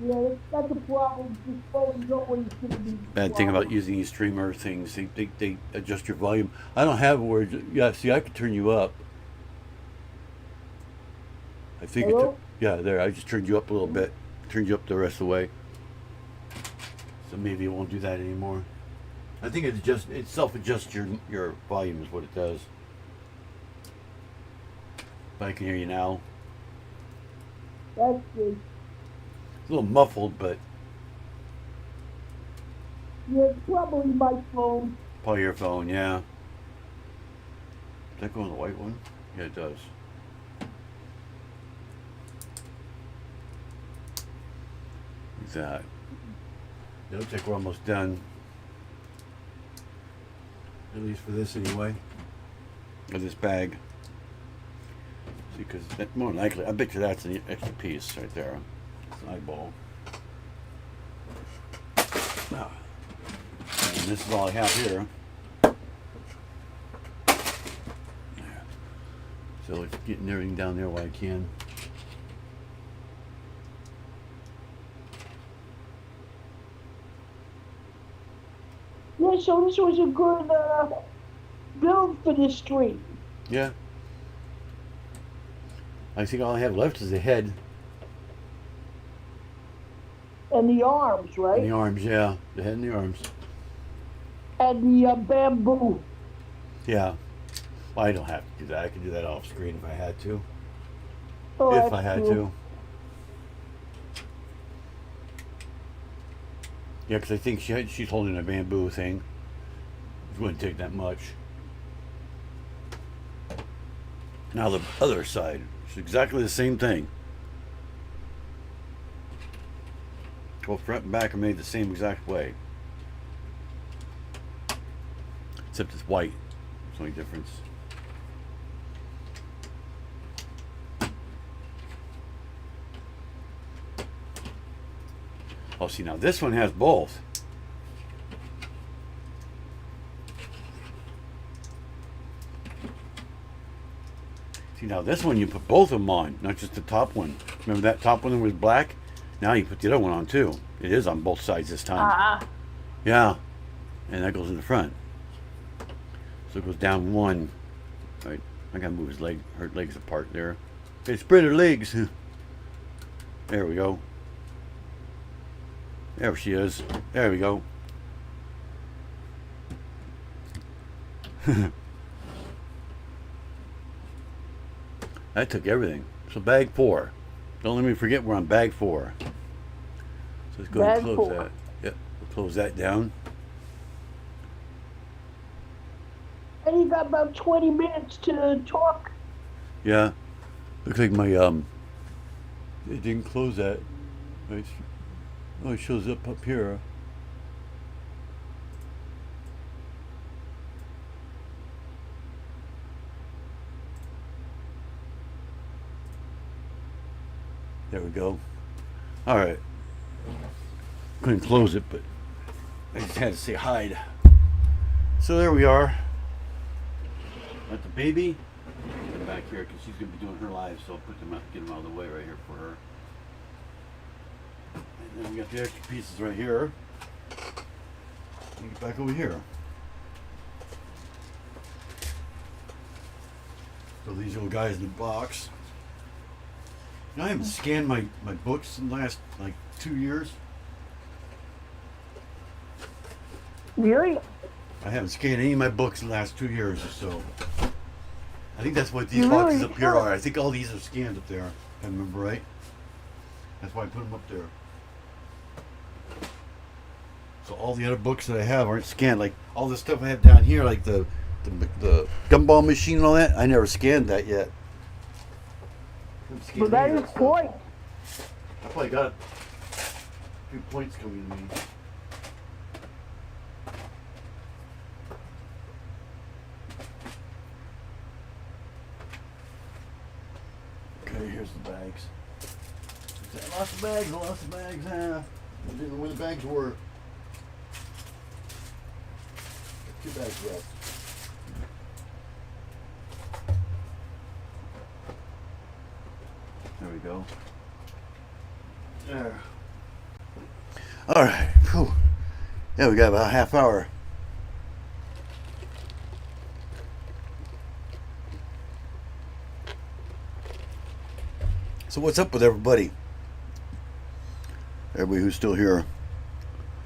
Yeah, that's a problem. This phone's always going to be. Bad thing about using these streamer things, they adjust your volume. I don't have words. Yeah, see, I could turn you up. I think Hello? yeah, there. I just turned you up a little bit. Turned you up the rest of the way. So maybe it won't do that anymore. I think it self-adjusts your volume is what it does. But I can hear you now. That's good. It's a little muffled, but Yeah, it's probably my phone. probably your phone, yeah. Does that go on the white one? Yeah, it does. Like that. It looks like we're almost done. At least for this anyway. With this bag. See, because more than likely, I bet you that's an extra piece right there. It's an eyeball. Now, and this is all I have here. So it's getting everything down there while I can. Yeah, so this was a good build for this street. Yeah. I think all I have left is the head And the arms, right? and the arms, yeah. The head and the arms. And the bamboo. Yeah. Well, I don't have to do that. I could do that off screen if I had to. Oh, If that's I had cool. to. Yeah, because I think she's holding a bamboo thing. It wouldn't take that much. Now the other side. It's exactly the same thing. Both front and back are made the same exact way. Except it's white. That's the only difference. Oh, see, now this one has both. See, now this one you put both of them on, not just the top one. Remember that top one that was black? Now you put the other one on too. It is on both sides this time. Yeah. And that goes in the front. So it goes down one. Right. I gotta move her legs apart there. Okay, spread her legs. There we go. There she is. There we go. I took everything. So bag 4. Don't let me forget we're on bag 4. So let's go ahead and Bag close 4. that. Yep, we'll close that down. And you got about 20 minutes to talk. Yeah, looks like my it didn't close that. Nice. Oh, it shows up here. There we go. All right. Couldn't close it, but I just had to say hide. So there we are. Let the baby get back here because she's gonna be doing her live. So I'll put them out, get them out of the way right here for her. And then we got the extra pieces right here. Get back over here. So these little guys in the box. I haven't scanned my books in the last like 2 years. Really? I haven't scanned any of my books in the last 2 years or so. I think that's what these You boxes really up here should. are. I think all these are scanned up there, if I remember right. That's why I put them up there. So all the other books that I have aren't scanned. Like all the stuff I have down here, like the gumball machine and all that, I never scanned that yet. Haven't scanned But that any of is stuff. point. I probably got a few points coming to me. Okay, here's the bags. Lots of bags, lots of bags. I didn't know where the bags were. Got 2 bags left. There we go. There. All right. Whew. Yeah, we got about a half hour. So what's up with everybody? Everybody who's still here.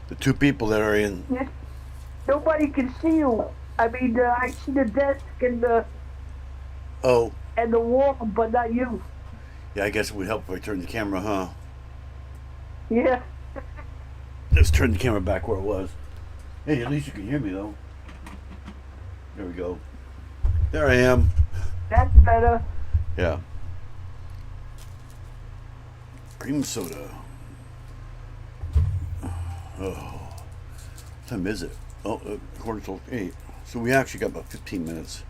The 2 people that are in. Yes. Nobody can see you. I mean, I see the desk and the Oh, wall, but not you. yeah, I guess it would help if I turned the camera, huh? Yeah. Let's turn the camera back where it was. Hey, at least you can hear me though. There we go. There I am. That's better. Yeah. Cream soda. Oh. What time is it? Oh, 7:45. So we actually got about 15 minutes.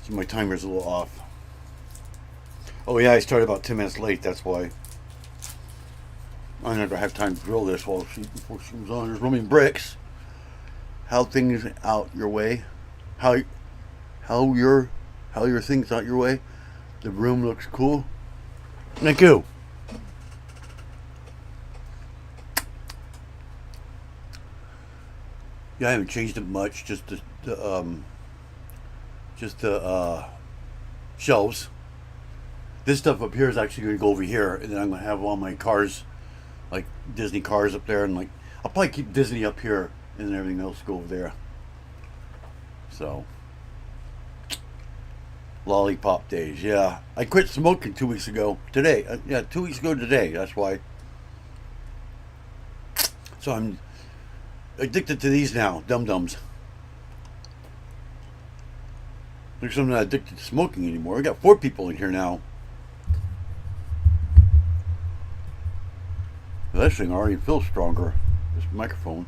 So my timer's a little off. Oh yeah, I started about 10 minutes late, that's why. I never have time to drill this before she was on. There's rooming bricks. How things out your way? How your things out your way? The room looks cool. Thank you. Yeah, I haven't changed it much. Just the shelves. This stuff up here is actually going to go over here, and then I'm going to have all my cars, like Disney cars, up there, and like I'll probably keep Disney up here, and then everything else go over there. So, lollipop days. Yeah, I quit smoking 2 weeks ago. Today, yeah, 2 weeks ago today. That's why. So I'm addicted to these now, Dum Dums. There's I'm not addicted to smoking anymore. I got 4 people in here now. This thing already feels stronger. This microphone,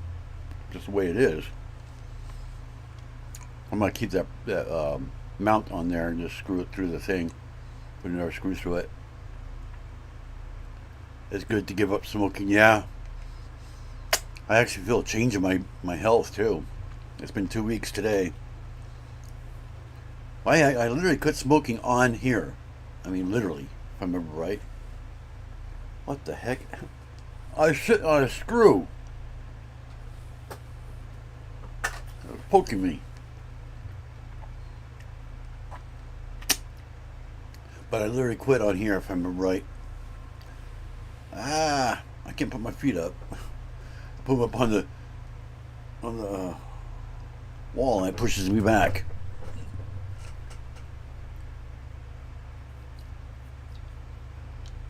just the way it is. I'm gonna keep that mount on there and just screw it through the thing. Put another screw through it. It's good to give up smoking. Yeah. I actually feel a change in my health too. It's been 2 weeks today. I literally quit smoking on here. I mean, literally, if I remember right. What the heck? I sit on a screw. It was poking me. But I literally quit on here, if I remember right. I can't put my feet up. I put them up on the wall, and it pushes me back.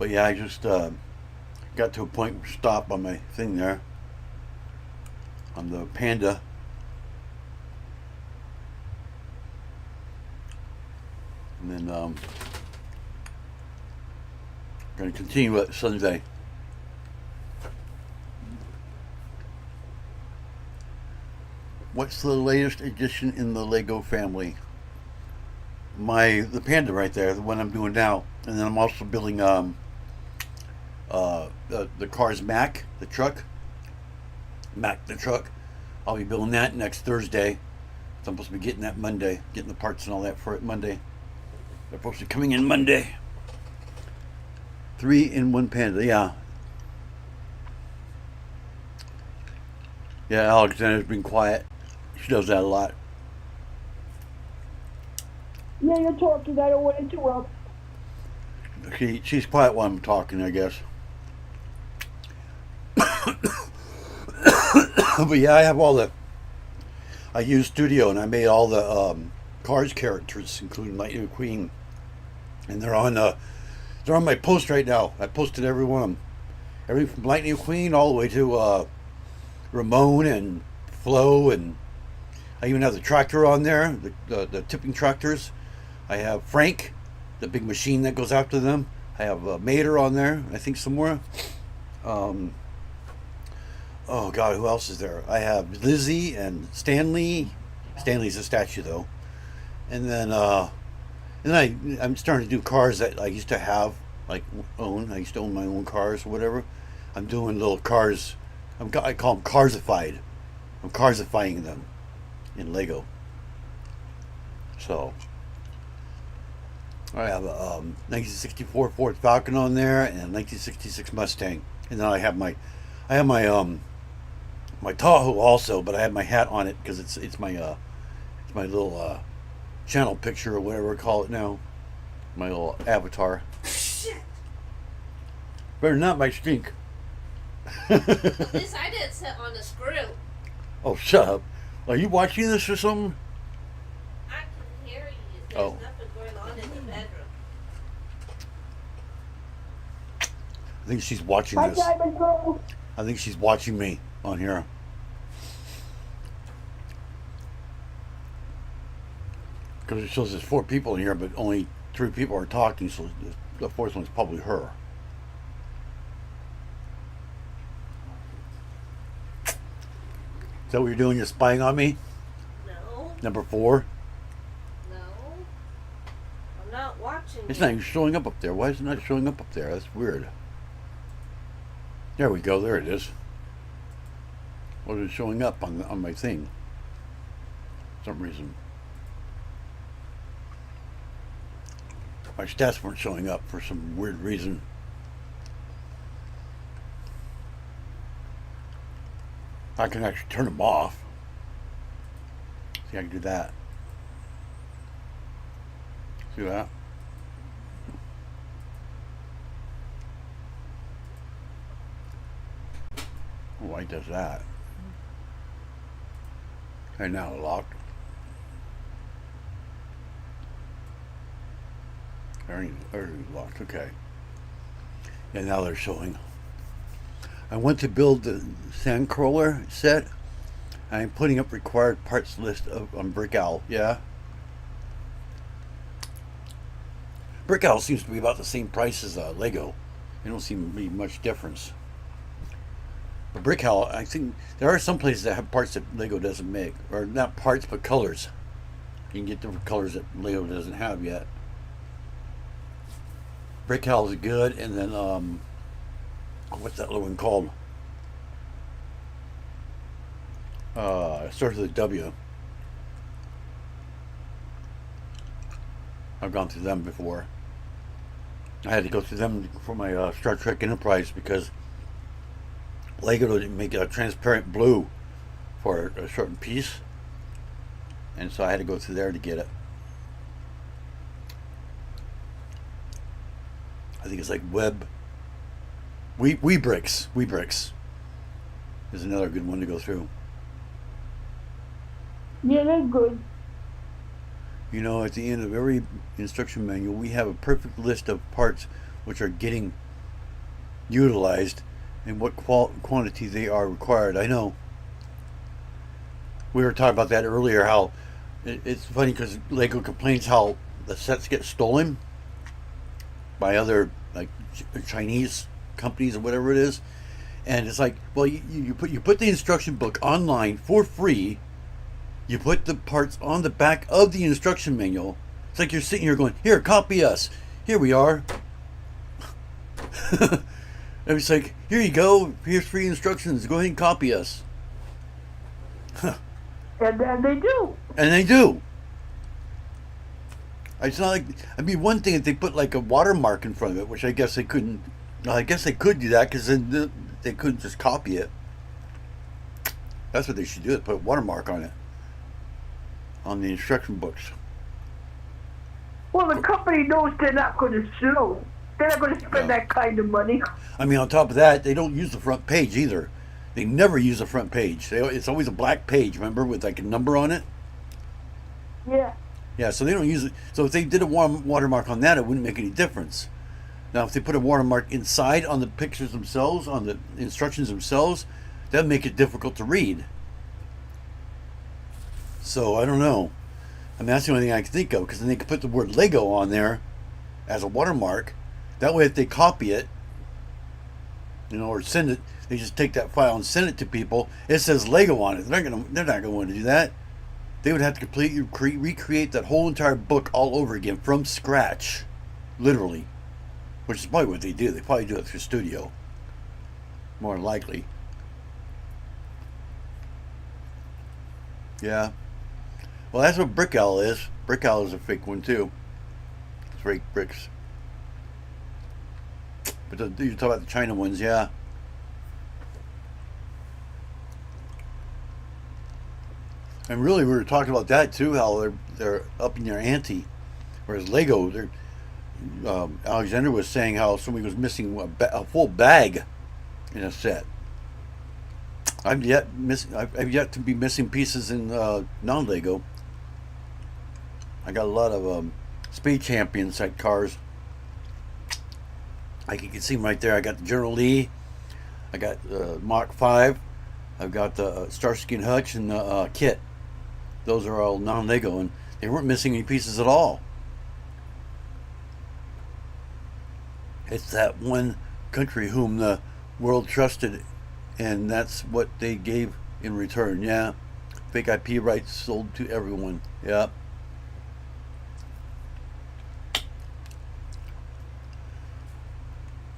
But yeah, I just got to a point where stop on my thing there on the Panda. And then going to continue it Sunday. What's the latest addition in the Lego family? The Panda right there, the one I'm doing now, and then I'm also building the car's Mac, the truck. I'll be building that next Thursday. So I'm supposed to be getting that Monday, getting the parts and all that for it Monday. They're supposed to be coming in Monday. 3 in 1 Panda, yeah. Yeah, Alexander's been quiet. She does that a lot. Yeah, you're talking. I don't want to interrupt. She's quiet while I'm talking, I guess. But yeah, I used Studio and I made all the Cars characters, including Lightning McQueen, and they're on my post right now. I posted every one of them, everything from Lightning McQueen all the way to Ramon and Flo, and I even have the tractor on there, the tipping tractors. I have Frank, the big machine that goes after them. I have Mater on there, I think somewhere. Oh God, who else is there? I have Lizzie and Stanley. Stanley's a statue though. And then I'm starting to do cars that I used to have, like own. I used to own my own cars or whatever. I'm doing little cars. I call them carsified. I'm carsifying them in Lego. So I have a 1964 Ford Falcon on there and a 1966 Mustang, and then I have my my Tahoe also, but I have my hat on it because it's my little channel picture or whatever we call it now, my little avatar. Shit. Better not my stink. At least I didn't sit on the screw. Oh, shut up! Are you watching this or something? I can hear you. There's Oh. nothing going on in the bedroom. I think she's watching Hi, this. Diamond Girl. I think she's watching me on here. Because it shows there's 4 people in here, but only 3 people are talking, so the 4th one's probably her. Is that what you're doing? You're spying on me? No, Number 4? no. I'm not watching It's you. not even showing up there. Why is it not showing up there? That's weird. There we go. There it is. What is showing up on my thing? For some reason. My stats weren't showing up for some weird reason. I can actually turn them off. See, I can do that. See that? Why does that? Okay, now locked. Everything's locked. Okay. And now they're showing. I went to build the Sandcrawler set. I'm putting up required parts list on Brick Owl. Yeah. Brick Owl seems to be about the same price as Lego. They don't seem to be much difference. But Brick Owl, I think there are some places that have parts that Lego doesn't make, or not parts, but colors. You can get different colors that Lego doesn't have yet. Brick Owl is good, and then what's that little one called? It starts with a W. I've gone through them before. I had to go through them for my Star Trek Enterprise because Lego didn't make a transparent blue for a certain piece, and so I had to go through there to get it. I think it's like Webricks is another good one to go through. Yeah, they're good. You know, at the end of every instruction manual, we have a perfect list of parts which are getting utilized and what quantity they are required. I know. We were talking about that earlier. How it's funny because Lego complains how the sets get stolen by other like Chinese companies or whatever it is, and it's like, well, you put the instruction book online for free. You put the parts on the back of the instruction manual. It's like you're sitting here going, here, copy us. Here we are. And it's like, here you go. Here's free instructions. Go ahead and copy us. And they do. And they do. It's not like, I mean, one thing if they put like a watermark in front of it, which I guess they couldn't. Well, I guess they could do that because then they couldn't just copy it. That's what they should do. Put a watermark on it, on the instruction books. Well, the company knows they're not going to sue. They're not going to spend that kind of money. I mean, on top of that, they don't use the front page either. They never use the front page. It's always a black page, remember, with like a number on it? Yeah. Yeah, so they don't use it. So if they did a watermark on that, it wouldn't make any difference. Now, if they put a watermark inside on the pictures themselves, on the instructions themselves, that'd make it difficult to read. So, I don't know. I mean, that's the only thing I can think of, because then they could put the word Lego on there as a watermark. That way, if they copy it, or send it, they just take that file and send it to people. It says Lego on it. They're not going to want to do that. They would have to completely recreate that whole entire book all over again from scratch, literally. Which is probably what they do. They probably do it through Studio, more than likely. Yeah. Well, that's what Brick Owl is. Brick Owl is a fake one too. It's fake bricks. But you talk about the China ones, yeah. And really, we were talking about that too. How they're upping their ante, whereas Lego, Alexander was saying how somebody was missing a full bag in a set. I've yet to be missing pieces in non-Lego. I got a lot of Speed Champion set cars. Like you can see them right there. I got the General Lee. I got Mach 5. I've got the Starsky and Hutch and the Kit. Those are all non-Lego, and they weren't missing any pieces at all. It's that one country whom the world trusted, and that's what they gave in return. Yeah, fake IP rights sold to everyone. Yeah.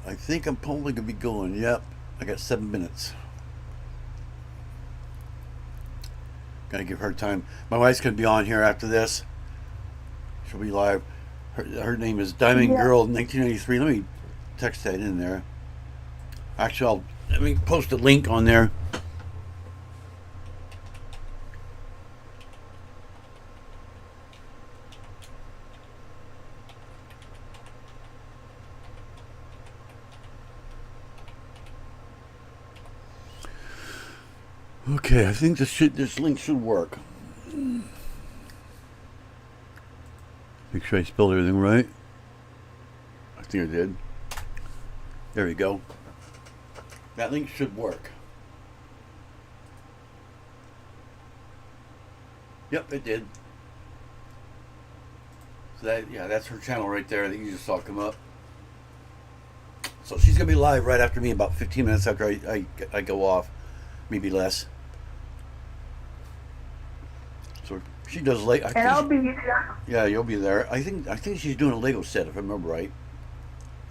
I think I'm probably gonna be going. Yep, I got 7 minutes. Gotta give her time. My wife's gonna be on here after this. She'll be live. Her name is Diamond Girl 1993. Let me text that in there. Actually, let me post a link on there. Okay, I think this link should work. Make sure I spelled everything right. I think I did. There we go. That link should work. Yep, it did. So that's her channel right there that you just saw come up. So she's gonna be live right after me, about 15 minutes after I go off, maybe less. So she does Lego. And I'll be there. Yeah, you'll be there. I think she's doing a Lego set, if I remember right.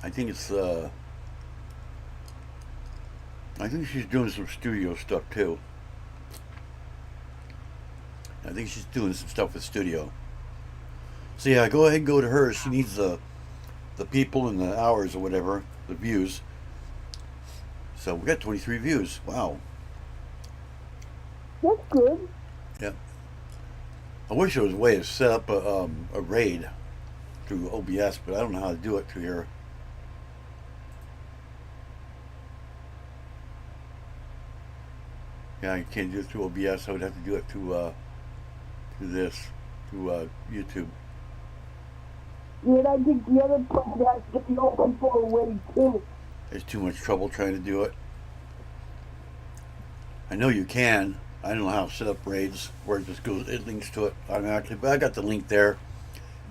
I think it's I think she's doing some studio stuff too. I think she's doing some stuff with studio. So yeah, go ahead and go to her. She needs the people and the hours or whatever, the views. So we got 23 views. Wow. That's good. Yep. I wish there was a way to set up a raid through OBS, but I don't know how to do it through here. Yeah, I can't do it through OBS. I would have to do it through YouTube. Yeah, and I think the other person has to be open for a way too. There's too much trouble trying to do it. I know you can. I don't know how to set up raids where it just goes, it links to it automatically, but I got the link there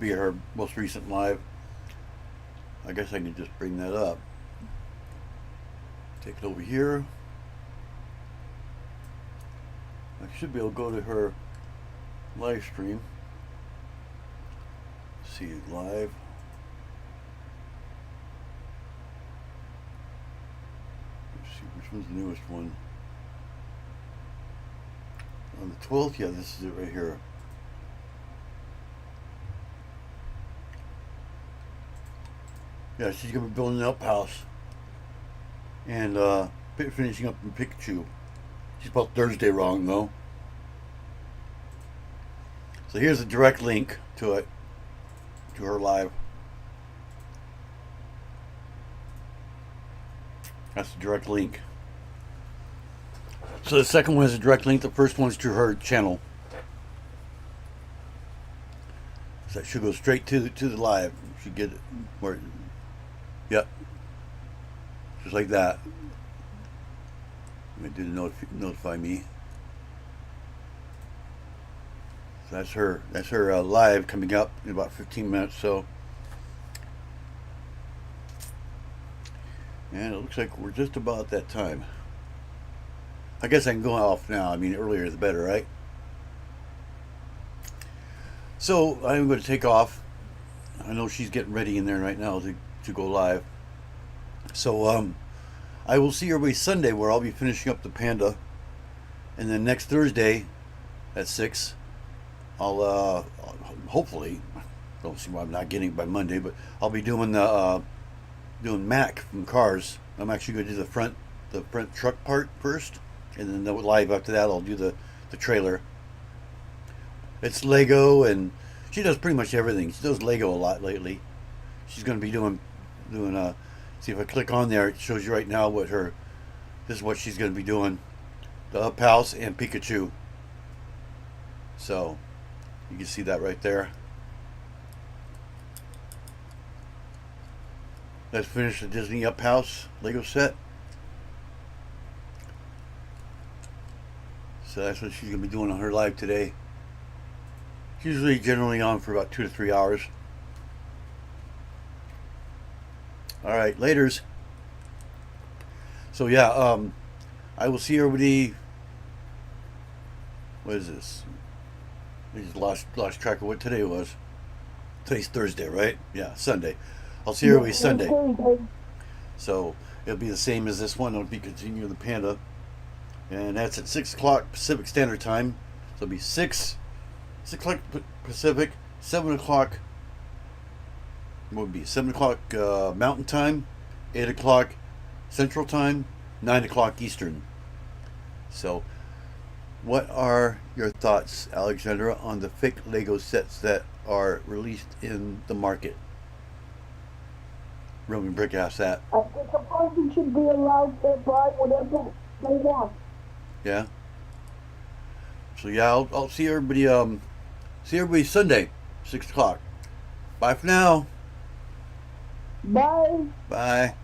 via her most recent live. I guess I can just bring that up. Take it over here. I should be able to go to her live stream. See it live. Let's see which one's the newest one. On the 12th, yeah, this is it right here. Yeah, she's gonna be building an up house and finishing up in Pikachu. She spelled Thursday wrong though. So here's a direct link to it, to her live. That's the direct link. So the second one is a direct link. The first one's to her channel. So that should go straight to the live. You should get it where. Yep. Just like that. It didn't notify me. So that's her. That's her live coming up in about 15 minutes. So. And it looks like we're just about at that time. I guess I can go off now. I mean, earlier the better, right? So I'm going to take off. I know she's getting ready in there right now to go live. So I will see everybody Sunday where I'll be finishing up the Panda. And then next Thursday at 6, I'll hopefully, don't see why I'm not getting it by Monday, but I'll be doing the doing Mac from Cars. I'm actually going to do the front truck part first, and then the live after that I'll do the trailer. It's Lego, and she does pretty much everything. She does Lego a lot lately. She's going to be doing see if I click on there, it shows you right now what this is what she's going to be doing. The Up House and Pikachu. So you can see that right there. Let's finish the Disney Up House Lego set. So that's what she's going to be doing on her live today. She's usually generally on for about 2 to 3 hours. Alright, laters. So yeah, I will see everybody. What is this? I just lost track of what today was. Today's Thursday, right? Yeah, Sunday. I'll see everybody Sunday. So it'll be the same as this one. It'll be continuing the Panda. And that's at 6 o'clock Pacific Standard Time. So it'll be 6 o'clock Pacific, 7 o'clock. What would be 7 o'clock Mountain Time, 8 o'clock Central Time, 9 o'clock Eastern. So, what are your thoughts, Alexandra, on the fake Lego sets that are released in the market? Roman Brick asked that. I think a person should be allowed to buy whatever they want. Yeah. So yeah, I'll see everybody. See everybody Sunday, 6 o'clock. Bye for now. Bye. Bye.